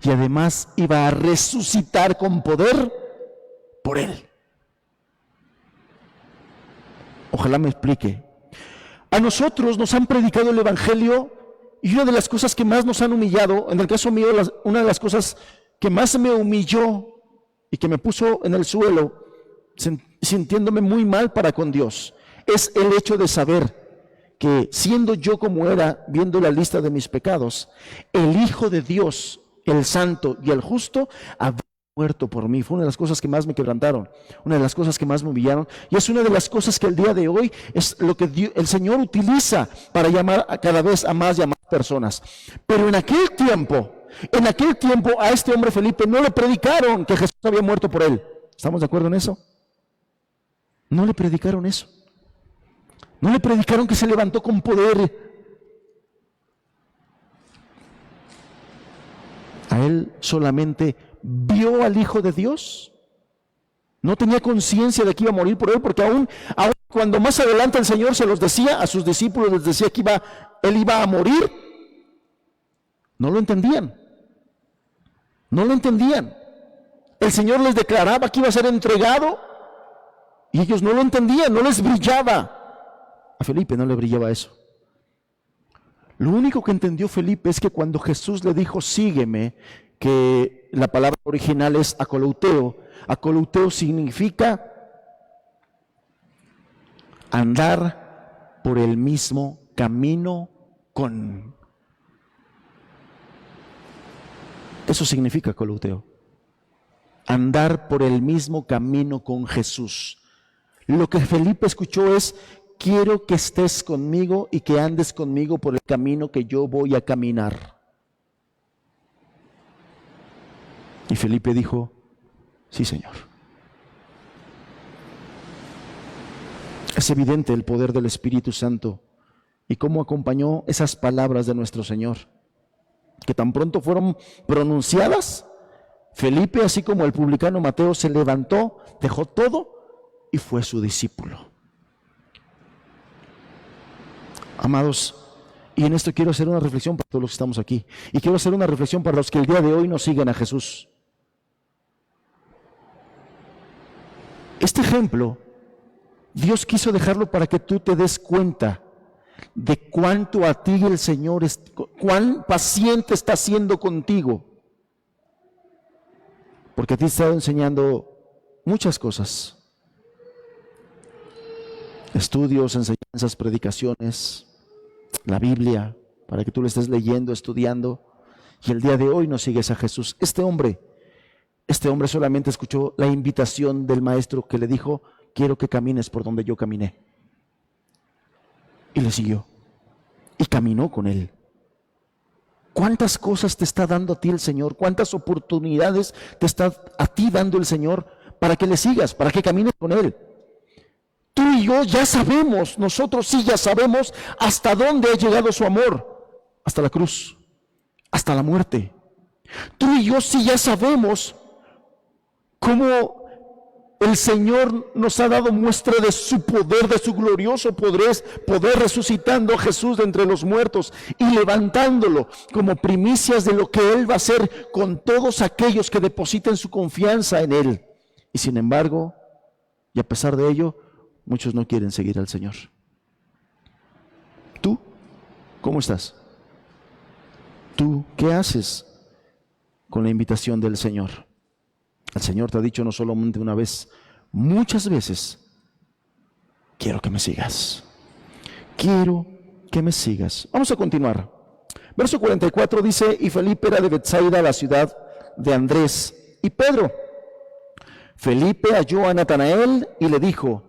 y además iba a resucitar con poder por él. Ojalá me explique. A nosotros nos han predicado el Evangelio y una de las cosas que más nos han humillado, en el caso mío, una de las cosas que más me humilló y que me puso en el suelo, sintiéndome muy mal para con Dios, es el hecho de saber que, siendo yo como era, viendo la lista de mis pecados, el Hijo de Dios, el Santo y el Justo, había muerto por mí. Fue una de las cosas que más me quebrantaron, una de las cosas que más me humillaron, y es una de las cosas que el día de hoy es lo que el Señor utiliza para llamar cada vez a más y a más personas. Pero en aquel tiempo a este hombre Felipe no le predicaron que Jesús había muerto por él. ¿Estamos de acuerdo en eso? No le predicaron eso. No le predicaron que se levantó con poder. A él solamente vio al Hijo de Dios. No tenía conciencia de que iba a morir por él, porque aún cuando más adelante el Señor se los decía a sus discípulos, les decía que él iba a morir, no lo entendían. El Señor les declaraba que iba a ser entregado y ellos no lo entendían, no les brillaba. A Felipe no le brillaba eso. Lo único que entendió Felipe es que cuando Jesús le dijo, sígueme, que la palabra original es akolouteo. Akolouteo significa andar por el mismo camino con. Eso significa akolouteo. Andar por el mismo camino con Jesús. Lo que Felipe escuchó es: quiero que estés conmigo y que andes conmigo por el camino que yo voy a caminar. Y Felipe dijo: sí, Señor. Es evidente el poder del Espíritu Santo y cómo acompañó esas palabras de nuestro Señor, que tan pronto fueron pronunciadas, Felipe, así como el publicano Mateo, se levantó, dejó todo y fue su discípulo. Amados, y en esto quiero hacer una reflexión para todos los que estamos aquí, y quiero hacer una reflexión para los que el día de hoy no siguen a Jesús. Este ejemplo, Dios quiso dejarlo para que tú te des cuenta de cuánto a ti el Señor, cuán paciente está siendo contigo. Porque a ti te he estado enseñando muchas cosas. Estudios, enseñanzas, predicaciones, la Biblia, para que tú le estés leyendo, estudiando. Y el día de hoy no sigues a Jesús. Este hombre solamente escuchó la invitación del maestro que le dijo: quiero que camines por donde yo caminé. Y le siguió. Y caminó con él. ¿Cuántas cosas te está dando a ti el Señor? ¿Cuántas oportunidades te está a ti dando el Señor para que le sigas, para que camines con Él? Tú y yo ya sabemos, nosotros sí ya sabemos hasta dónde ha llegado su amor. Hasta la cruz, hasta la muerte. Tú y yo sí ya sabemos cómo el Señor nos ha dado muestra de su poder, de su glorioso poder resucitando a Jesús de entre los muertos y levantándolo como primicias de lo que Él va a hacer con todos aquellos que depositen su confianza en Él. Y sin embargo, y a pesar de ello, muchos no quieren seguir al Señor. ¿Tú cómo estás? ¿Tú qué haces con la invitación del Señor? El Señor te ha dicho no solamente una vez, muchas veces: quiero que me sigas. Quiero que me sigas. Vamos a continuar. Verso 44 dice: y Felipe era de Betsaida, la ciudad de Andrés y Pedro. Felipe halló a Natanael y le dijo: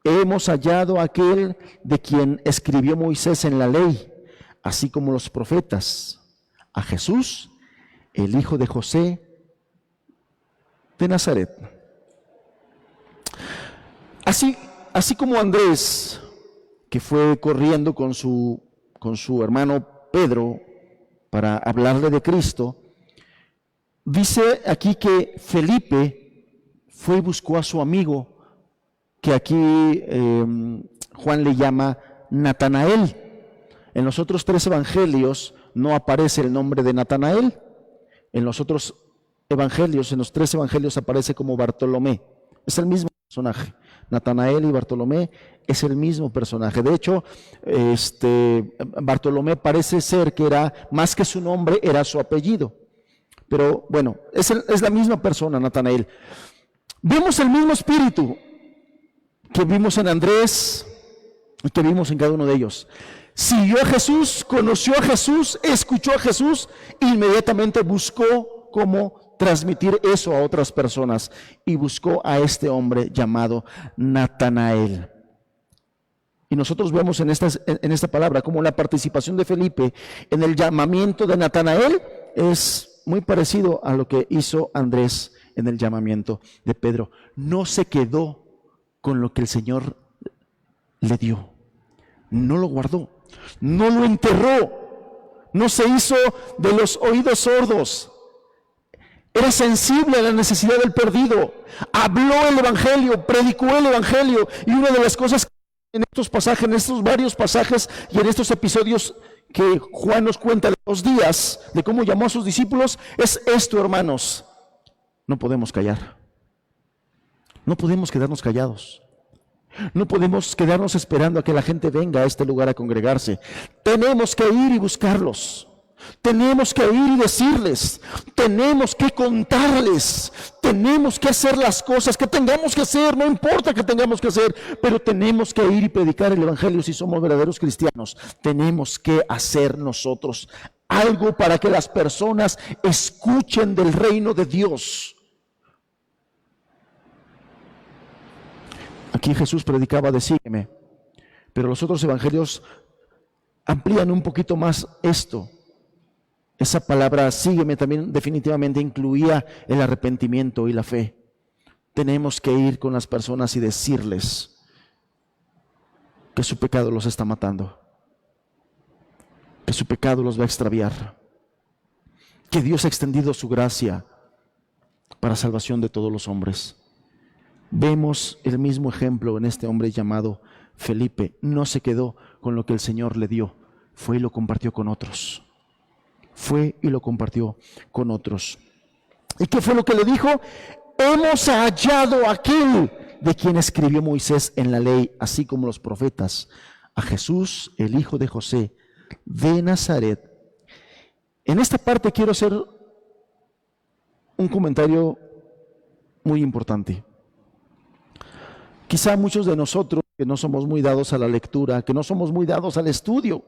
hemos hallado a aquel de quien escribió Moisés en la ley, así como los profetas, a Jesús, el hijo de José de Nazaret. Así como Andrés, que fue corriendo con su hermano Pedro para hablarle de Cristo, dice aquí que Felipe fue y buscó a su amigo, que aquí Juan le llama Natanael. En los otros 3 evangelios no aparece el nombre de Natanael. En los otros evangelios, en los 3 evangelios, aparece como Bartolomé. Es el mismo personaje. Natanael y Bartolomé es el mismo personaje. De hecho, Bartolomé parece ser que era, más que su nombre, era su apellido. Pero bueno, es la misma persona, Natanael. Vemos el mismo espíritu que vimos en Andrés y que vimos en cada uno de ellos. Siguió a Jesús, conoció a Jesús, escuchó a Jesús, e inmediatamente buscó cómo transmitir eso a otras personas, y buscó a este hombre llamado Natanael. Y nosotros vemos en esta palabra como la participación de Felipe en el llamamiento de Natanael es muy parecido a lo que hizo Andrés en el llamamiento de Pedro. No se quedó con lo que el Señor le dio, no lo guardó, no lo enterró, no se hizo de los oídos sordos. Era sensible a la necesidad del perdido, habló el Evangelio, predicó el Evangelio. Y una de las cosas que en estos pasajes, en estos varios pasajes y en estos episodios que Juan nos cuenta de los días, de cómo llamó a sus discípulos, es esto, hermanos: no podemos callar, no podemos quedarnos callados, no podemos quedarnos esperando a que la gente venga a este lugar a congregarse. Tenemos que ir y buscarlos. Tenemos que ir y decirles, tenemos que contarles, tenemos que hacer las cosas que tengamos que hacer, no importa que tengamos que hacer, pero tenemos que ir y predicar el Evangelio si somos verdaderos cristianos. Tenemos que hacer nosotros algo para que las personas escuchen del reino de Dios. Aquí Jesús predicaba de sígueme, pero los otros evangelios amplían un poquito más esto. Esa palabra sígueme también definitivamente incluía el arrepentimiento y la fe. Tenemos que ir con las personas y decirles que su pecado los está matando, que su pecado los va a extraviar, que Dios ha extendido su gracia para salvación de todos los hombres. Vemos el mismo ejemplo en este hombre llamado Felipe. No se quedó con lo que el Señor le dio, fue y lo compartió con otros. Fue y lo compartió con otros. ¿Y qué fue lo que le dijo? Hemos hallado a aquel de quien escribió Moisés en la ley, así como los profetas, a Jesús, el hijo de José, de Nazaret. En esta parte quiero hacer un comentario muy importante. Quizá muchos de nosotros que no somos muy dados a la lectura, que no somos muy dados al estudio,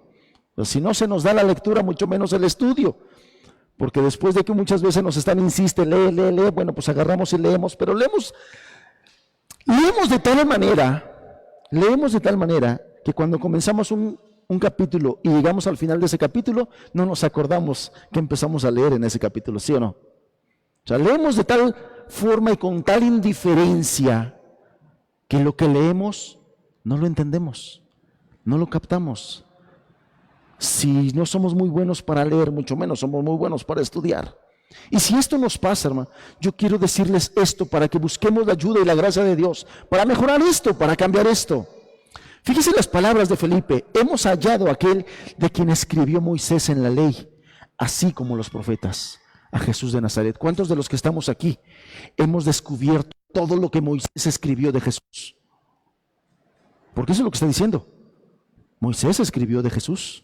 pero si no se nos da la lectura, mucho menos el estudio, porque después de que muchas veces nos están, insiste, lee, bueno, pues agarramos y leemos, pero leemos de tal manera que cuando comenzamos un capítulo y llegamos al final de ese capítulo, no nos acordamos que empezamos a leer en ese capítulo, ¿sí o no? O sea, leemos de tal forma y con tal indiferencia que lo que leemos no lo entendemos, no lo captamos. Si no somos muy buenos para leer, mucho menos somos muy buenos para estudiar. Y si esto nos pasa, hermano, yo quiero decirles esto para que busquemos la ayuda y la gracia de Dios, para mejorar esto, para cambiar esto. Fíjense las palabras de Felipe: hemos hallado a aquel de quien escribió Moisés en la ley, así como los profetas, a Jesús de Nazaret. ¿Cuántos de los que estamos aquí hemos descubierto todo lo que Moisés escribió de Jesús? Porque eso es lo que está diciendo. Moisés escribió de Jesús.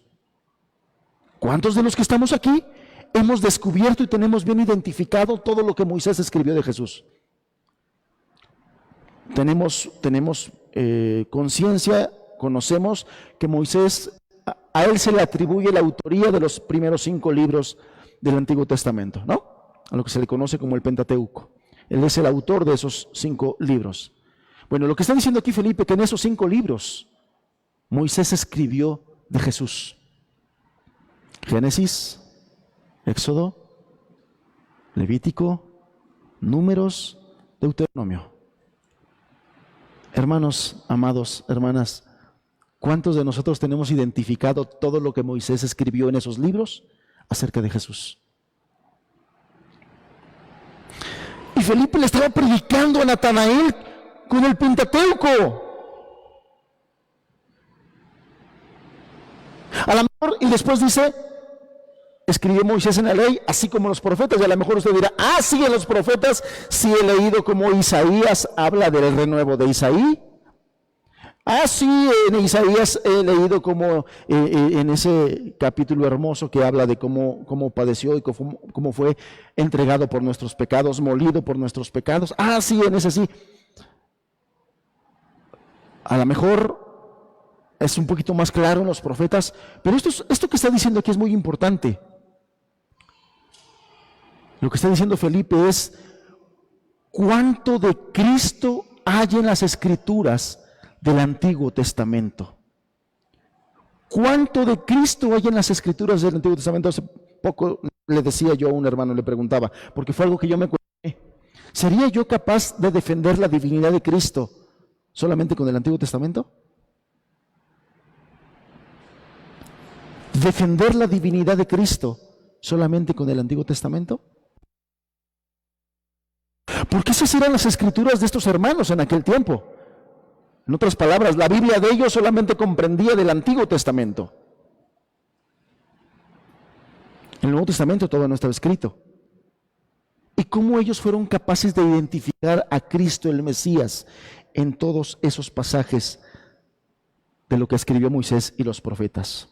¿Cuántos de los que estamos aquí hemos descubierto y tenemos bien identificado todo lo que Moisés escribió de Jesús? Tenemos conciencia, conocemos que Moisés, a él se le atribuye la autoría de los primeros 5 libros del Antiguo Testamento, ¿no? A lo que se le conoce como el Pentateuco. Él es el autor de esos 5 libros. Bueno, lo que está diciendo aquí Felipe, que en esos 5 libros Moisés escribió de Jesús. Génesis, Éxodo, Levítico, Números, Deuteronomio. Hermanos, amados, hermanas, ¿cuántos de nosotros tenemos identificado todo lo que Moisés escribió en esos libros acerca de Jesús? Y Felipe le estaba predicando a Natanael con el Pentateuco. A lo mejor, y después dice, escribió Moisés en la ley, así como los profetas. Y a lo mejor usted dirá, sí, en los profetas sí he leído como Isaías habla del renuevo de Isaí. Sí, en Isaías he leído como en ese capítulo hermoso que habla de cómo padeció y cómo fue entregado por nuestros pecados, molido por nuestros pecados. Sí, en ese sí. A lo mejor es un poquito más claro en los profetas, pero esto que está diciendo aquí es muy importante. Lo que está diciendo Felipe es cuánto de Cristo hay en las Escrituras del Antiguo Testamento. ¿Cuánto de Cristo hay en las Escrituras del Antiguo Testamento? Hace poco le decía yo a un hermano, le preguntaba, porque fue algo que yo me cuestioné. ¿Sería yo capaz de defender la divinidad de Cristo solamente con el Antiguo Testamento? ¿Defender la divinidad de Cristo solamente con el Antiguo Testamento? Porque esas eran las escrituras de estos hermanos en aquel tiempo. En otras palabras, la Biblia de ellos solamente comprendía del Antiguo Testamento. El Nuevo Testamento todavía no estaba escrito. ¿Y cómo ellos fueron capaces de identificar a Cristo el Mesías en todos esos pasajes de lo que escribió Moisés y los profetas?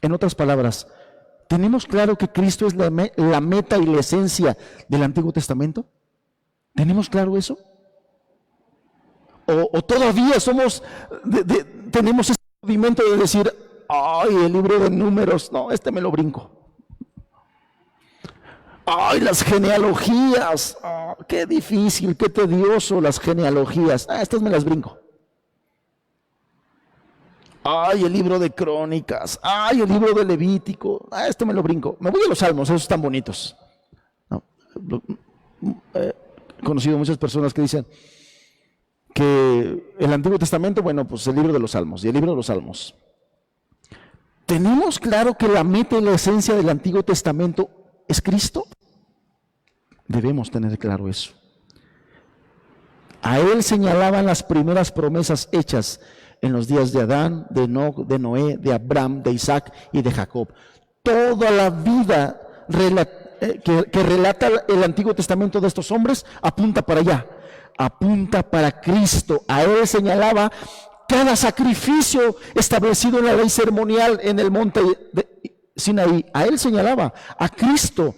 En otras palabras, ¿tenemos claro que Cristo es la meta y la esencia del Antiguo Testamento? ¿Tenemos claro eso? ¿O todavía tenemos ese movimiento de decir, el libro de Números, no, me lo brinco? Las genealogías, qué difícil, qué tedioso las genealogías, estas me las brinco. Ay, el libro de Crónicas. Ay, el libro de Levítico. Esto me lo brinco. Me voy a los Salmos, esos están bonitos. No, he conocido muchas personas que dicen que el Antiguo Testamento, bueno, pues el libro de los Salmos y el libro de los Salmos. ¿Tenemos claro que la meta y la esencia del Antiguo Testamento es Cristo? Debemos tener claro eso. A él señalaban las primeras promesas hechas en los días de Adán, de Enoc, de Noé, de Abraham, de Isaac y de Jacob. Toda la vida que relata el Antiguo Testamento de estos hombres apunta para allá, apunta para Cristo. A él señalaba cada sacrificio establecido en la ley ceremonial en el monte de Sinaí. A él señalaba, a Cristo.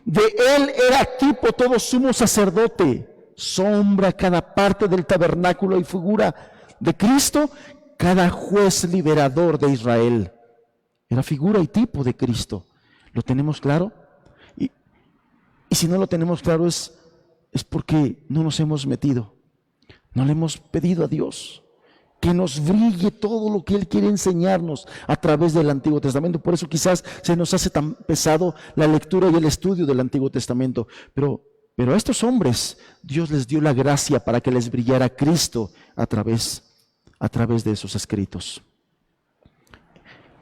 De él era tipo todo sumo sacerdote, sombra cada parte del tabernáculo y figura de Cristo, cada juez liberador de Israel. Era figura y tipo de Cristo. ¿Lo tenemos claro? Y si no lo tenemos claro es porque no nos hemos metido, no le hemos pedido a Dios que nos brille todo lo que Él quiere enseñarnos a través del Antiguo Testamento. Por eso quizás se nos hace tan pesado la lectura y el estudio del Antiguo Testamento. Pero a estos hombres Dios les dio la gracia para que les brillara Cristo a través de esos escritos.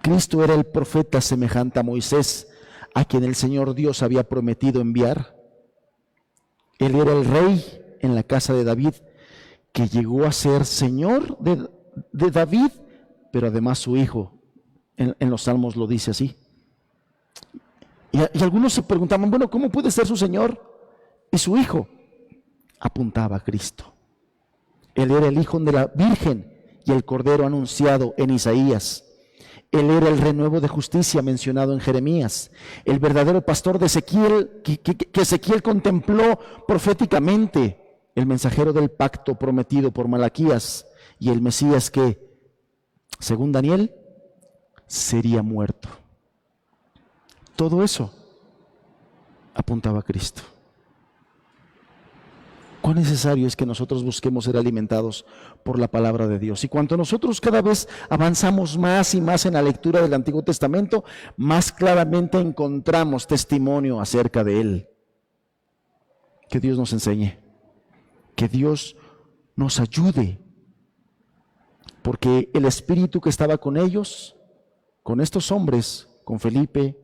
Cristo era el profeta semejante a Moisés, a quien el Señor Dios había prometido enviar. Él era el rey en la casa de David, que llegó a ser Señor de David, pero además su hijo. En los Salmos lo dice así. Y algunos se preguntaban, bueno, ¿cómo puede ser su Señor y su hijo? Apuntaba a Cristo. Él era el hijo de la Virgen y el Cordero anunciado en Isaías. Él era el renuevo de justicia mencionado en Jeremías, el verdadero pastor de Ezequiel, que Ezequiel contempló proféticamente, el mensajero del pacto prometido por Malaquías, y el Mesías que, según Daniel, sería muerto. Todo eso apuntaba a Cristo. Cuán necesario es que nosotros busquemos ser alimentados por la palabra de Dios. Y cuanto nosotros cada vez avanzamos más y más en la lectura del Antiguo Testamento, más claramente encontramos testimonio acerca de Él. Que Dios nos enseñe, que Dios nos ayude, porque el Espíritu que estaba con ellos, con estos hombres, con Felipe,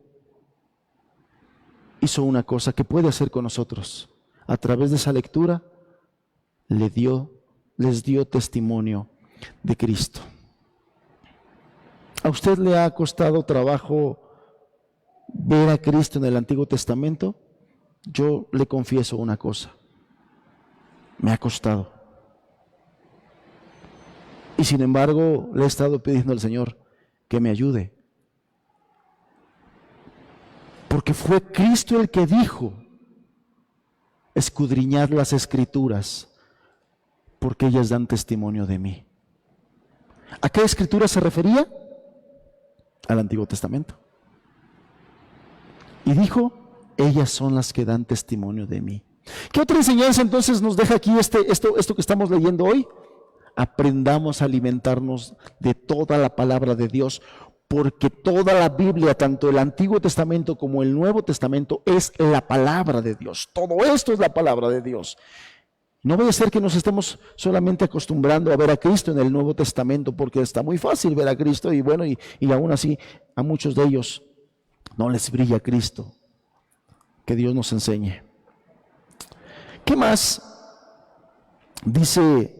hizo una cosa que puede hacer con nosotros. A través de esa lectura les dio testimonio de Cristo. ¿A usted le ha costado trabajo ver a Cristo en el Antiguo Testamento? Yo le confieso una cosa, me ha costado. Y sin embargo le he estado pidiendo al Señor que me ayude. Porque fue Cristo el que dijo: escudriñad las Escrituras, porque ellas dan testimonio de mí. ¿A qué Escritura se refería? Al Antiguo Testamento. Y dijo: ellas son las que dan testimonio de mí. ¿Qué otra enseñanza entonces nos deja aquí esto que estamos leyendo hoy? Aprendamos a alimentarnos de toda la palabra de Dios, porque toda la Biblia, tanto el Antiguo Testamento como el Nuevo Testamento, es la palabra de Dios. Todo esto es la palabra de Dios. No vaya a ser que nos estemos solamente acostumbrando a ver a Cristo en el Nuevo Testamento, porque está muy fácil ver a Cristo y bueno, y aún así a muchos de ellos no les brilla Cristo. Que Dios nos enseñe. ¿Qué más dice?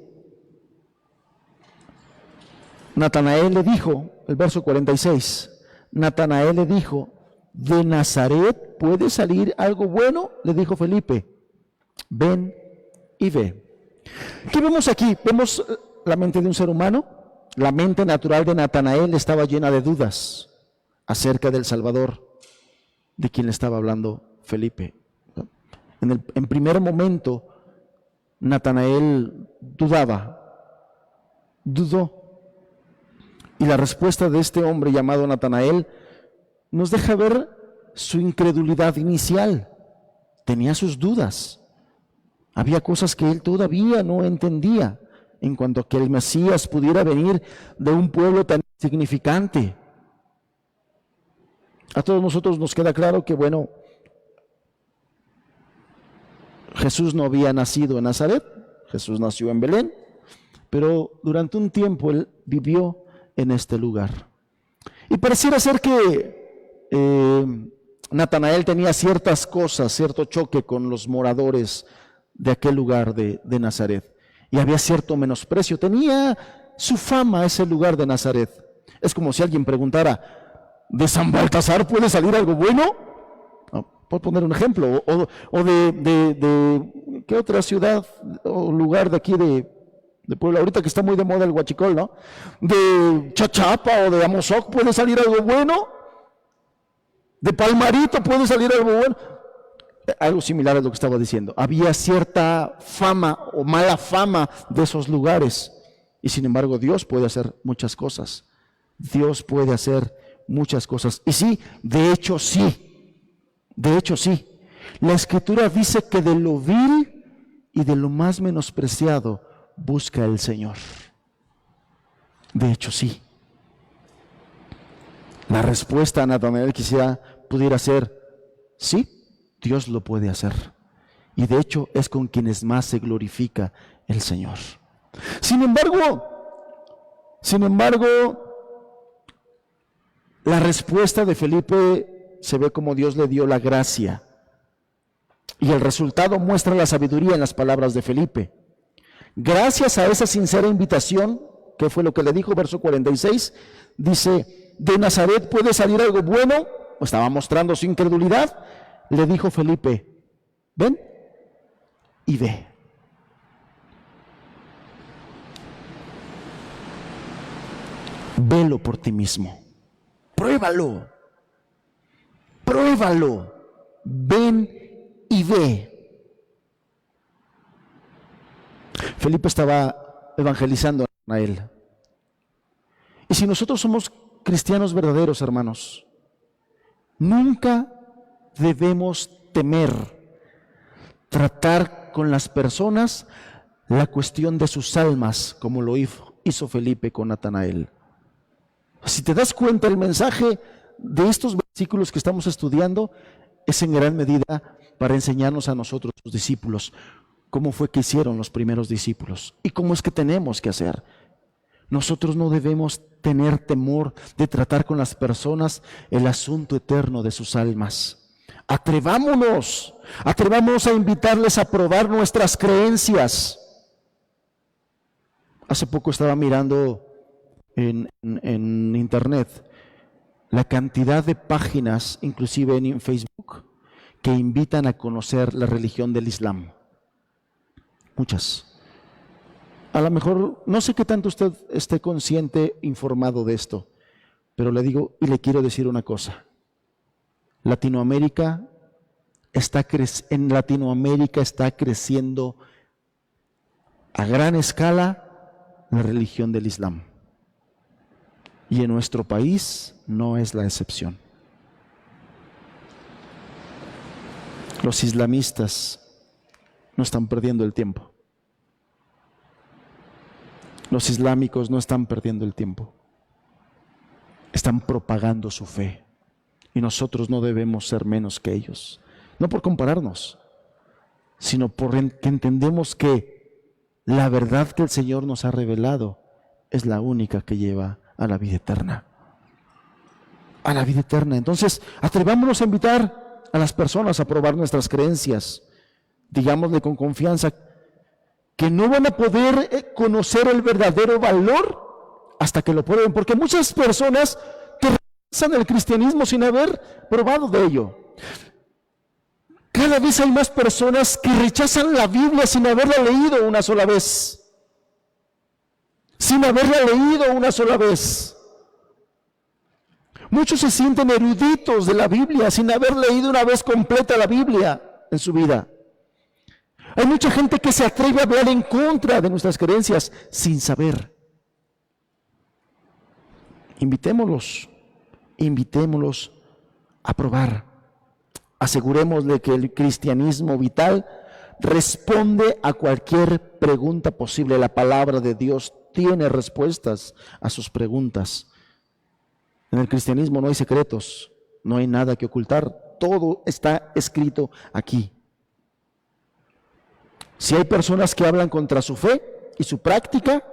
Natanael le dijo, el verso 46, Natanael le dijo: ¿de Nazaret puede salir algo bueno? Le dijo Felipe: ven y ve. ¿Qué vemos aquí? Vemos la mente de un ser humano. La mente natural de Natanael estaba llena de dudas acerca del Salvador, de quien le estaba hablando Felipe. En primer momento, Natanael dudó. Y la respuesta de este hombre llamado Natanael nos deja ver su incredulidad inicial. Tenía sus dudas. Había cosas que él todavía no entendía. en cuanto a que el Mesías pudiera venir de un pueblo tan insignificante. A todos nosotros nos queda claro que, bueno, Jesús no había nacido en Nazaret, Jesús nació en Belén, pero durante un tiempo él vivió en este lugar. Y pareciera ser que Natanael tenía ciertas cosas, cierto choque con los moradores de aquel lugar de Nazaret. Y había cierto menosprecio, tenía su fama ese lugar de Nazaret. Es como si alguien preguntara, ¿de San Baltasar puede salir algo bueno? No, por poner un ejemplo, o de ¿qué otra ciudad o lugar de aquí de Puebla? Ahorita que está muy de moda el huachicol, ¿no? De Chachapa o de Amozoc puede salir algo bueno. De Palmarito puede salir algo bueno. Algo similar a lo que estaba diciendo. Había cierta fama o mala fama de esos lugares. Y sin embargo, Dios puede hacer muchas cosas. Dios puede hacer muchas cosas. Y sí, de hecho sí. De hecho sí. La Escritura dice que de lo vil y de lo más menospreciado busca el Señor. De hecho sí. La respuesta a Natanael quizá pudiera ser sí. Dios lo puede hacer. Y de hecho es con quienes más se glorifica el Señor. Sin embargo, la respuesta de Felipe se ve como Dios le dio la gracia. Y el resultado muestra la sabiduría en las palabras de Felipe. Gracias a esa sincera invitación, que fue lo que le dijo, verso 46, dice, ¿de Nazaret puede salir algo bueno? Estaba mostrando su incredulidad. Le dijo Felipe, ven y ve. Velo por ti mismo. Pruébalo. Pruébalo. Ven y ve. Felipe estaba evangelizando a él. Y si nosotros somos cristianos verdaderos, hermanos, nunca debemos temer tratar con las personas la cuestión de sus almas, como lo hizo Felipe con Natanael. Si te das cuenta, el mensaje de estos versículos que estamos estudiando es en gran medida para enseñarnos a nosotros, los discípulos, cómo fue que hicieron los primeros discípulos y cómo es que tenemos que hacer. Nosotros no debemos tener temor de tratar con las personas el asunto eterno de sus almas. Atrevámonos a invitarles a probar nuestras creencias. Hace poco estaba mirando en internet la cantidad de páginas, inclusive en Facebook, que invitan a conocer la religión del Islam. Muchas. A lo mejor, no sé qué tanto usted esté consciente, informado de esto, pero le digo y le quiero decir una cosa. En Latinoamérica está creciendo a gran escala la religión del Islam. Y en nuestro país no es la excepción. Los islamistas no están perdiendo el tiempo. Los islámicos no están perdiendo el tiempo. Están propagando su fe. Y nosotros no debemos ser menos que ellos. No por compararnos, sino porque entendemos que la verdad que el Señor nos ha revelado es la única que lleva a la vida eterna. A la vida eterna. Entonces, atrevámonos a invitar a las personas a probar nuestras creencias. Digámosle con confianza que no van a poder conocer el verdadero valor hasta que lo prueben, porque muchas personas que rechazan el cristianismo sin haber probado de ello. Cada vez hay más personas que rechazan la Biblia sin haberla leído una sola vez. Sin haberla leído una sola vez. Muchos se sienten eruditos de la Biblia sin haber leído una vez completa la Biblia en su vida. Hay mucha gente que se atreve a hablar en contra de nuestras creencias sin saber. Invitémoslos a probar. Asegurémosle que el cristianismo vital responde a cualquier pregunta posible. La palabra de Dios tiene respuestas a sus preguntas. En el cristianismo no hay secretos, no hay nada que ocultar, todo está escrito aquí. Si hay personas que hablan contra su fe y su práctica,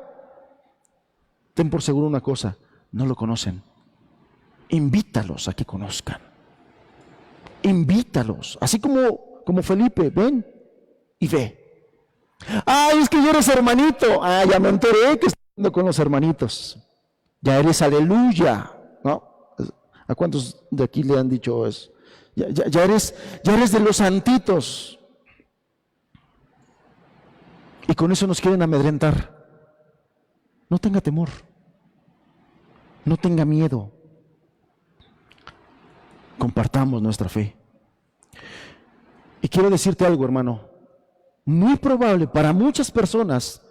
ten por seguro una cosa: no lo conocen. Invítalos a que conozcan. Invítalos, así como Felipe, ven y ve. Ay, es que ya eres hermanito. Ah, ya me enteré que estás hablando con los hermanitos. Ya eres aleluya, ¿no? ¿A cuántos de aquí le han dicho eso? Ya eres de los santitos. Y con eso nos quieren amedrentar. No tenga temor. No tenga miedo. Compartamos nuestra fe. Y quiero decirte algo, hermano. Muy probable para muchas personas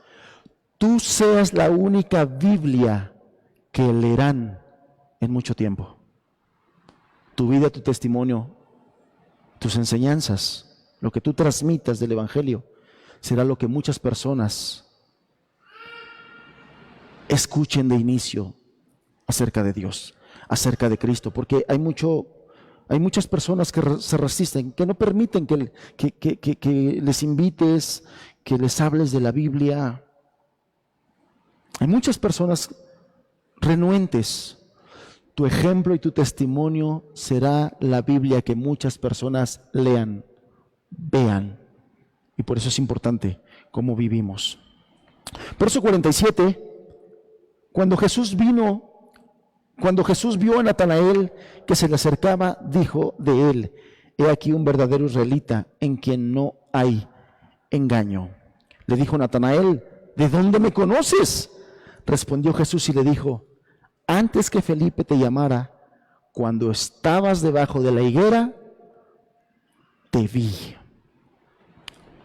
tú seas la única Biblia que leerán en mucho tiempo. Tu vida, tu testimonio, tus enseñanzas, lo que tú transmitas del Evangelio, será lo que muchas personas escuchen de inicio acerca de Dios, acerca de Cristo, porque hay muchas personas que se resisten, que no permiten que les invites, que les hables de la Biblia. Hay muchas personas renuentes. Tu ejemplo y tu testimonio será la Biblia que muchas personas lean, vean. Y por eso es importante cómo vivimos. Verso 47, cuando Jesús vio a Natanael que se le acercaba, dijo de él: he aquí un verdadero israelita en quien no hay engaño. Le dijo Natanael: ¿de dónde me conoces? Respondió Jesús y le dijo: antes que Felipe te llamara, cuando estabas debajo de la higuera, te vi.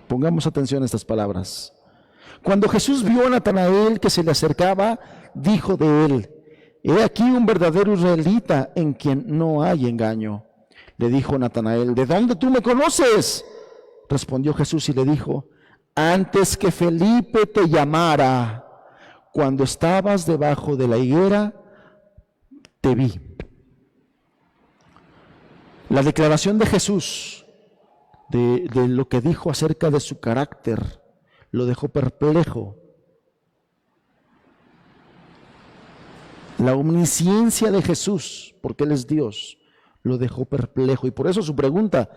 Pongamos atención a estas palabras. Cuando Jesús vio a Natanael que se le acercaba, dijo de él: he aquí un verdadero israelita en quien no hay engaño. Le dijo Natanael: ¿de dónde tú me conoces? Respondió Jesús y le dijo: antes que Felipe te llamara, cuando estabas debajo de la higuera, te vi. La declaración de Jesús de lo que dijo acerca de su carácter lo dejó perplejo. La omnisciencia de Jesús, porque Él es Dios, lo dejó perplejo. Y por eso su pregunta: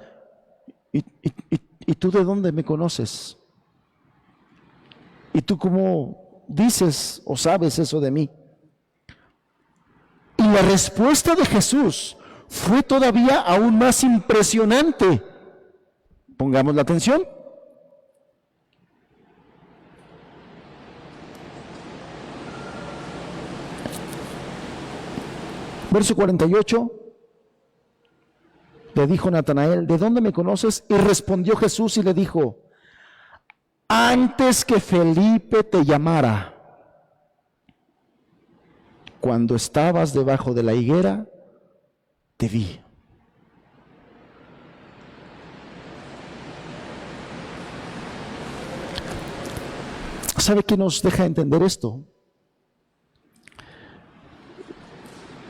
¿y tú de dónde me conoces? ¿Y tú cómo dices o sabes eso de mí? Y la respuesta de Jesús fue todavía aún más impresionante. Pongamos la atención. Verso 48, le dijo Natanael: ¿de dónde me conoces? Y respondió Jesús y le dijo: antes que Felipe te llamara, cuando estabas debajo de la higuera, te vi. ¿Sabe qué nos deja entender esto?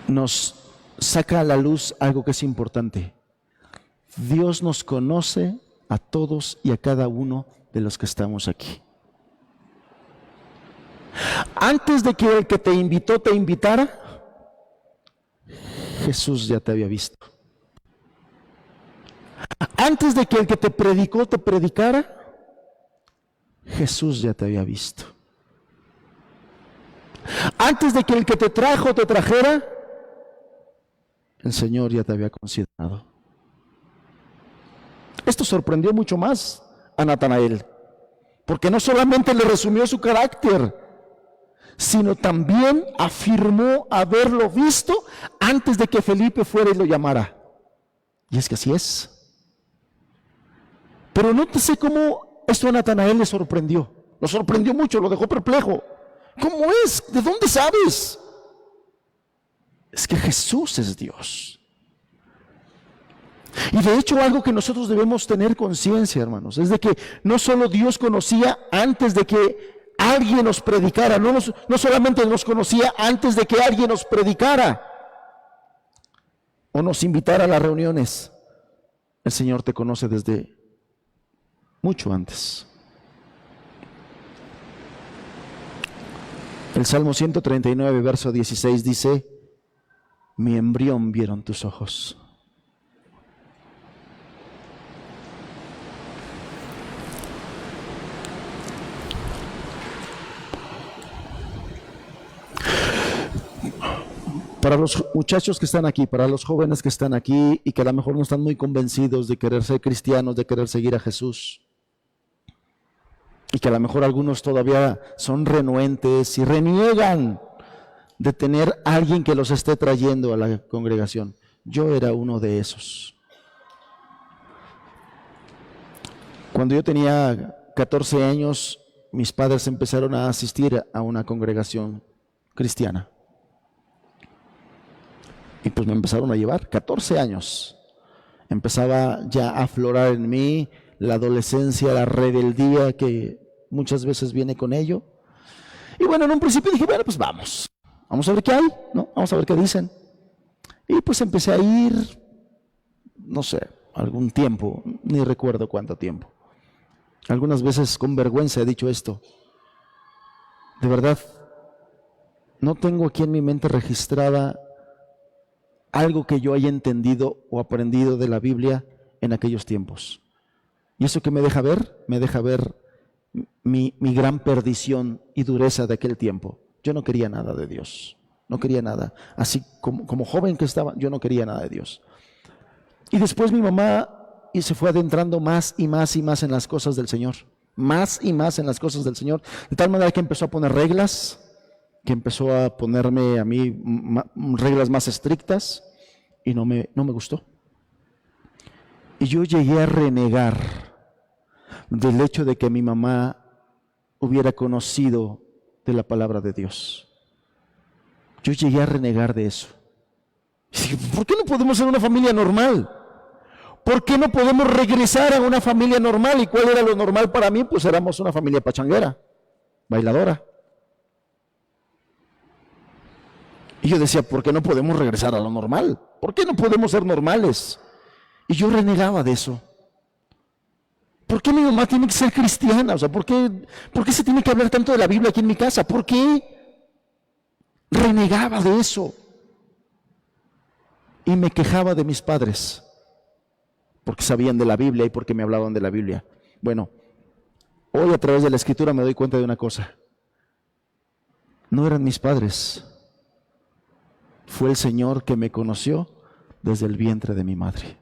Nos saca a la luz algo que es importante. Dios nos conoce a todos y a cada uno de los que estamos aquí. Antes de que el que te invitó te invitara, Jesús ya te había visto. Antes de que el que te predicó te predicara, Jesús ya te había visto. Antes de que el que te trajo te trajera, el Señor ya te había considerado. Esto sorprendió mucho más a Natanael, porque no solamente le resumió su carácter, sino también afirmó haberlo visto antes de que Felipe fuera y lo llamara. Y es que así es. Pero nótese cómo esto a Natanael le sorprendió. Lo sorprendió mucho, lo dejó perplejo. ¿Cómo es? ¿De dónde sabes? Es que Jesús es Dios. Y de hecho algo que nosotros debemos tener conciencia, hermanos, es de que no solo Dios conocía antes de que alguien nos predicara, no solamente nos conocía antes de que alguien nos predicara o nos invitara a las reuniones. El Señor te conoce desde mucho antes. El Salmo 139, verso 16 dice: mi embrión vieron tus ojos. Para los muchachos que están aquí, para los jóvenes que están aquí y que a lo mejor no están muy convencidos de querer ser cristianos, de querer seguir a Jesús, y que a lo mejor algunos todavía son renuentes y reniegan de tener a alguien que los esté trayendo a la congregación. Yo era uno de esos. Cuando yo tenía 14 años, mis padres empezaron a asistir a una congregación cristiana. Y pues me empezaron a llevar, 14 años. Empezaba ya a aflorar en mí la adolescencia, la rebeldía que muchas veces viene con ello. Y bueno, en un principio dije, bueno, pues vamos a ver qué hay, ¿no? Vamos a ver qué dicen. Y pues empecé a ir, no sé, algún tiempo, ni recuerdo cuánto tiempo. Algunas veces con vergüenza he dicho esto. De verdad, no tengo aquí en mi mente registrada algo que yo haya entendido o aprendido de la Biblia en aquellos tiempos. Y eso que me deja ver mi gran perdición y dureza de aquel tiempo. Yo no quería nada de Dios, no quería nada. Así como joven que estaba, yo no quería nada de Dios. Y después mi mamá se fue adentrando más y más y más en las cosas del Señor. Más y más en las cosas del Señor. De tal manera que empezó a poner reglas, que empezó a ponerme a mí reglas más estrictas y no me gustó. Y yo llegué a renegar del hecho de que mi mamá hubiera conocido de la palabra de Dios. Yo llegué a renegar de eso. Y dije, ¿por qué no podemos ser una familia normal? ¿Por qué no podemos regresar a una familia normal? ¿Y cuál era lo normal para mí? Pues éramos una familia pachanguera, bailadora. Y yo decía, ¿por qué no podemos regresar a lo normal? ¿Por qué no podemos ser normales? Y yo renegaba de eso. ¿Por qué mi mamá tiene que ser cristiana? O sea, ¿por qué se tiene que hablar tanto de la Biblia aquí en mi casa? ¿Por qué? Renegaba de eso. Y me quejaba de mis padres, porque sabían de la Biblia y porque me hablaban de la Biblia. Bueno, hoy a través de la Escritura me doy cuenta de una cosa. No eran mis padres. Fue el Señor que me conoció desde el vientre de mi madre.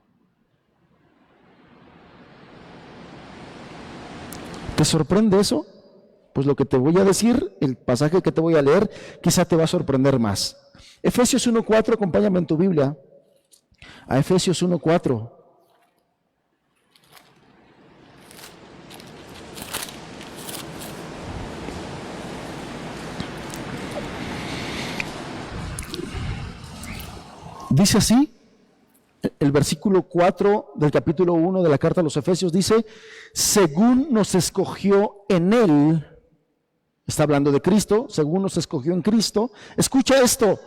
¿Te sorprende eso? Pues lo que te voy a decir, el pasaje que te voy a leer, quizá te va a sorprender más. Efesios 1:4, acompáñame en tu Biblia. A Efesios 1:4. Dice así, el versículo 4 del capítulo 1 de la carta a los Efesios dice, según nos escogió en Él, está hablando de Cristo, según nos escogió en Cristo, escucha esto,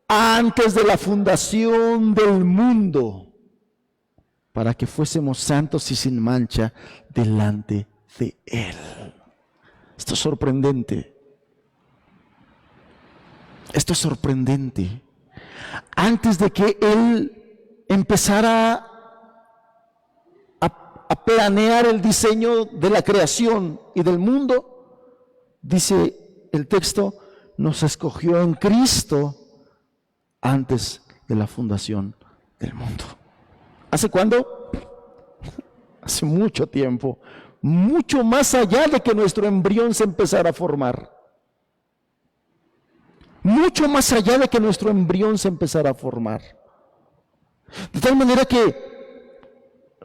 antes de la fundación del mundo, para que fuésemos santos y sin mancha delante de Él. Esto es sorprendente. Esto es sorprendente. Antes de que Él empezara a planear el diseño de la creación y del mundo, dice el texto, nos escogió en Cristo antes de la fundación del mundo. ¿Hace cuándo? Hace mucho tiempo, mucho más allá de que nuestro embrión se empezara a formar. Mucho más allá de que nuestro embrión se empezara a formar. De tal manera que,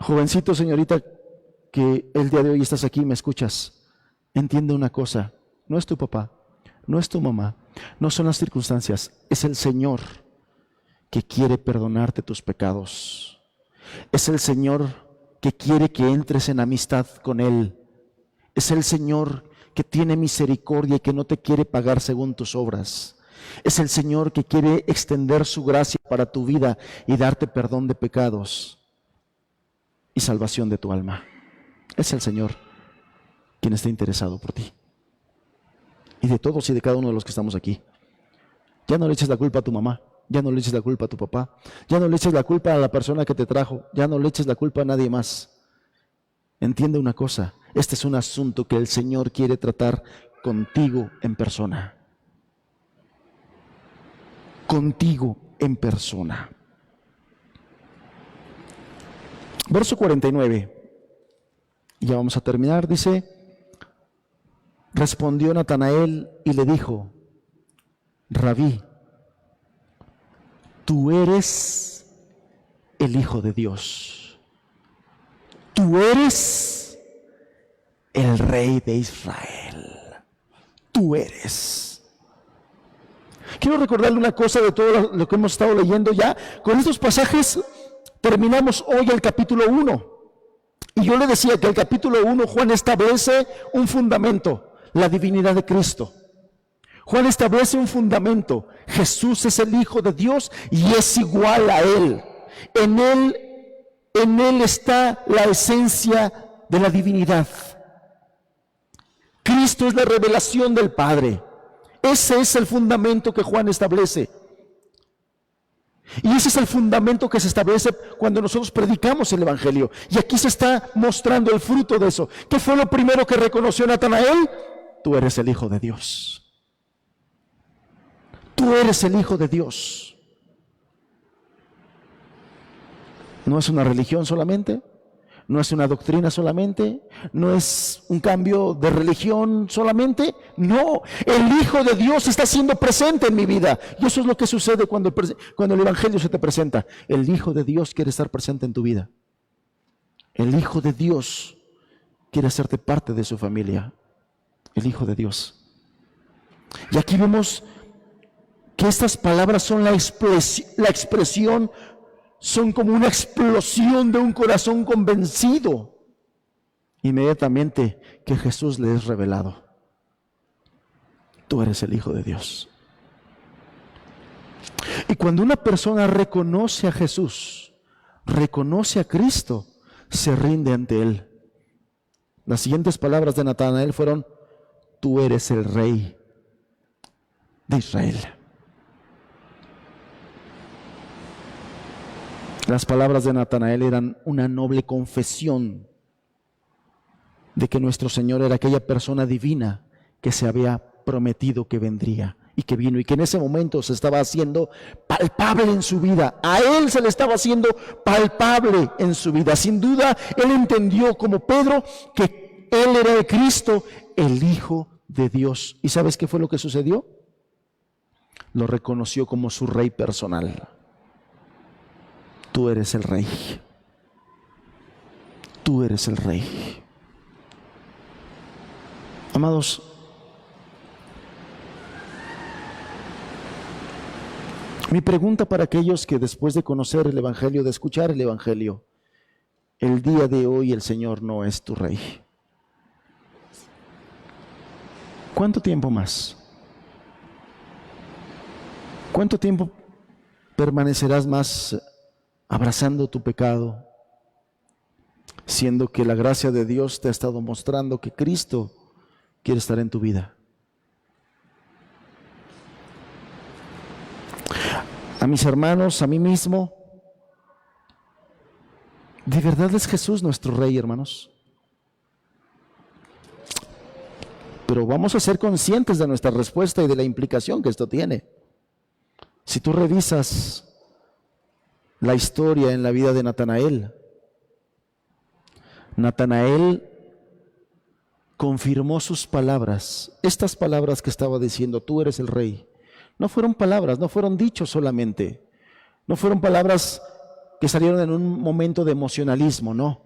jovencito, señorita, que el día de hoy estás aquí y me escuchas, entiende una cosa, no es tu papá, no es tu mamá, no son las circunstancias, es el Señor que quiere perdonarte tus pecados. Es el Señor que quiere que entres en amistad con Él. Es el Señor que tiene misericordia y que no te quiere pagar según tus obras. Es el Señor que quiere extender su gracia para tu vida y darte perdón de pecados y salvación de tu alma. Es el Señor quien está interesado por ti. Y de todos y de cada uno de los que estamos aquí. Ya no le eches la culpa a tu mamá, ya no le eches la culpa a tu papá, ya no le eches la culpa a la persona que te trajo, ya no le eches la culpa a nadie más. Entiende una cosa, este es un asunto que el Señor quiere tratar contigo en persona. Contigo en persona. Verso 49. Y ya vamos a terminar. Dice: respondió Natanael y le dijo: Rabí, tú eres el Hijo de Dios. Tú eres el Rey de Israel. Tú eres. Quiero recordarle una cosa de todo lo que hemos estado leyendo ya. Con estos pasajes terminamos hoy el capítulo 1. Y yo le decía que el capítulo 1 Juan establece un fundamento, la divinidad de Cristo. Juan establece un fundamento. Jesús es el Hijo de Dios y es igual a Él. En Él está la esencia de la divinidad. Cristo es la revelación del Padre. Ese es el fundamento que Juan establece. Y ese es el fundamento que se establece cuando nosotros predicamos el Evangelio. Y aquí se está mostrando el fruto de eso. ¿Qué fue lo primero que reconoció Natanael? Tú eres el Hijo de Dios. Tú eres el Hijo de Dios. No es una religión solamente, no es una doctrina solamente, no es un cambio de religión solamente. No, el Hijo de Dios está siendo presente en mi vida. Y eso es lo que sucede cuando el Evangelio se te presenta. El Hijo de Dios quiere estar presente en tu vida. El Hijo de Dios quiere hacerte parte de su familia. El Hijo de Dios. Y aquí vemos que estas palabras son la expresión, son como una explosión de un corazón convencido. Inmediatamente que Jesús le es revelado. Tú eres el Hijo de Dios. Y cuando una persona reconoce a Jesús, reconoce a Cristo, se rinde ante Él. Las siguientes palabras de Natanael fueron: tú eres el Rey de Israel. Las palabras de Natanael eran una noble confesión de que nuestro Señor era aquella persona divina que se había prometido que vendría y que vino, y que en ese momento se estaba haciendo palpable en su vida. A Él se le estaba haciendo palpable en su vida. Sin duda, Él entendió como Pedro que Él era el Cristo, el Hijo de Dios. ¿Y sabes qué fue lo que sucedió? Lo reconoció como su Rey personal. Tú eres el Rey. Tú eres el Rey. Amados, mi pregunta para aquellos que después de conocer el Evangelio, de escuchar el Evangelio, el día de hoy el Señor no es tu Rey. ¿Cuánto tiempo más? ¿Cuánto tiempo permanecerás más abrazando tu pecado, siendo que la gracia de Dios te ha estado mostrando que Cristo quiere estar en tu vida? A mis hermanos, a mí mismo, ¿de verdad es Jesús nuestro Rey, hermanos? Pero vamos a ser conscientes de nuestra respuesta y de la implicación que esto tiene. Si tú revisas la historia en la vida de Natanael, Natanael confirmó sus palabras. Estas palabras que estaba diciendo, tú eres el Rey, no fueron palabras, no fueron dichos solamente, no fueron palabras que salieron en un momento de emocionalismo, no.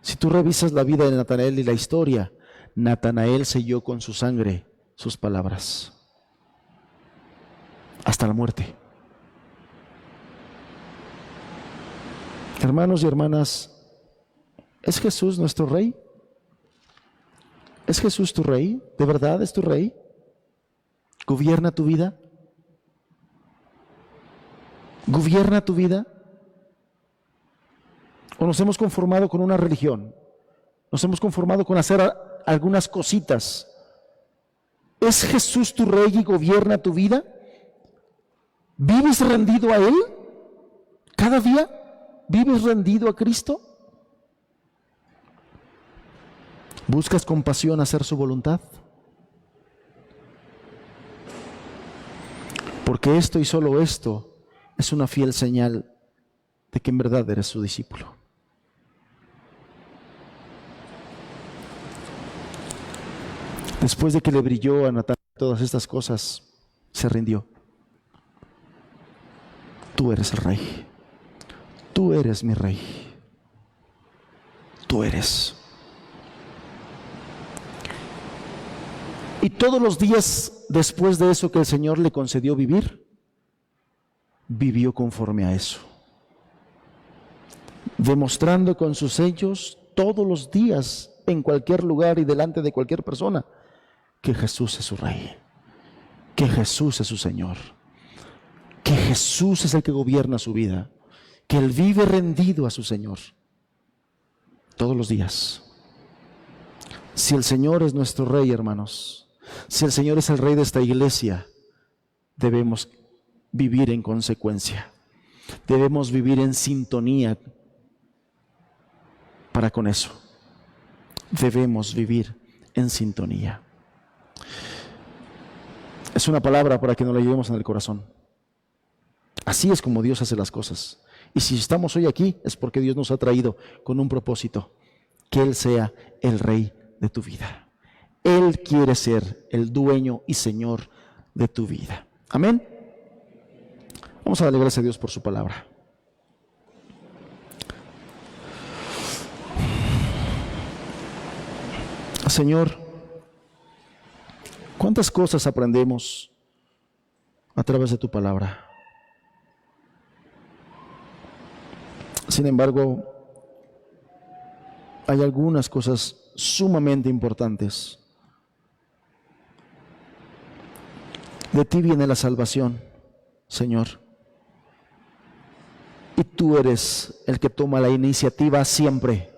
Si tú revisas la vida de Natanael y la historia, Natanael selló con su sangre sus palabras hasta la muerte. Hermanos y hermanas, ¿es Jesús nuestro Rey? ¿Es Jesús tu Rey? ¿De verdad es tu Rey? ¿Gobierna tu vida? ¿Gobierna tu vida? ¿O nos hemos conformado con una religión? ¿Nos hemos conformado con hacer algunas cositas? ¿Es Jesús tu Rey y gobierna tu vida? ¿Vives rendido a Él? ¿Cada día vives rendido a Cristo? ¿Buscas con pasión hacer su voluntad? Porque esto y solo esto es una fiel señal de que en verdad eres su discípulo. Después de que le brilló a Natán todas estas cosas, se rindió. Tú eres el Rey. Tú eres mi Rey. Tú eres. Y todos los días después de eso que el Señor le concedió vivir, vivió conforme a eso, demostrando con sus hechos todos los días, en cualquier lugar y delante de cualquier persona, que Jesús es su Rey, que Jesús es su Señor, que Jesús es el que gobierna su vida, que Él vive rendido a su Señor todos los días. Si el Señor es nuestro Rey, hermanos, si el Señor es el Rey de esta iglesia, debemos vivir en consecuencia. Debemos vivir en sintonía para con eso. Debemos vivir en sintonía. Es una palabra para que nos la llevemos en el corazón. Así es como Dios hace las cosas. Y si estamos hoy aquí es porque Dios nos ha traído con un propósito, que Él sea el Rey de tu vida. Él quiere ser el dueño y Señor de tu vida. Amén. Vamos a darle gracias a Dios por su palabra. Señor, ¿cuántas cosas aprendemos a través de tu palabra? Sin embargo, hay algunas cosas sumamente importantes. De ti viene la salvación, Señor. Y tú eres el que toma la iniciativa siempre.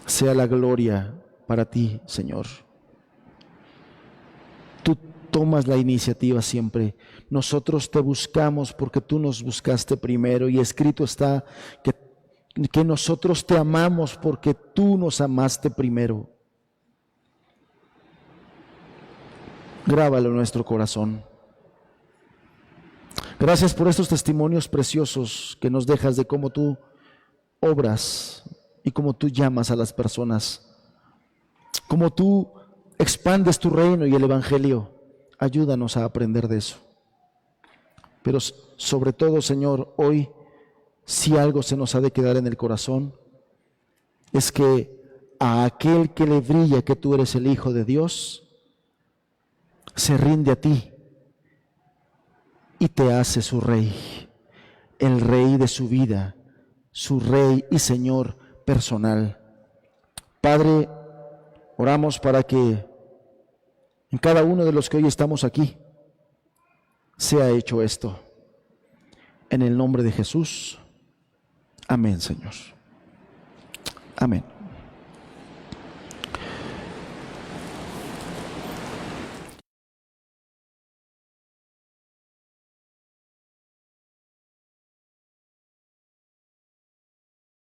Sea la gloria para ti, Señor. Tú tomas la iniciativa siempre. Nosotros te buscamos porque tú nos buscaste primero, y escrito está que nosotros te amamos porque tú nos amaste primero. Grábalo en nuestro corazón. Gracias por estos testimonios preciosos que nos dejas de cómo tú obras y cómo tú llamas a las personas, cómo tú expandes tu reino y el evangelio. Ayúdanos a aprender de eso. Pero sobre todo, Señor, hoy, si algo se nos ha de quedar en el corazón, es que a aquel que le brilla que tú eres el Hijo de Dios, se rinde a ti y te hace su Rey, el Rey de su vida, su Rey y Señor personal. Padre, oramos para que en cada uno de los que hoy estamos aquí sea hecho esto. En el nombre de Jesús. Amén, Señor. Amén.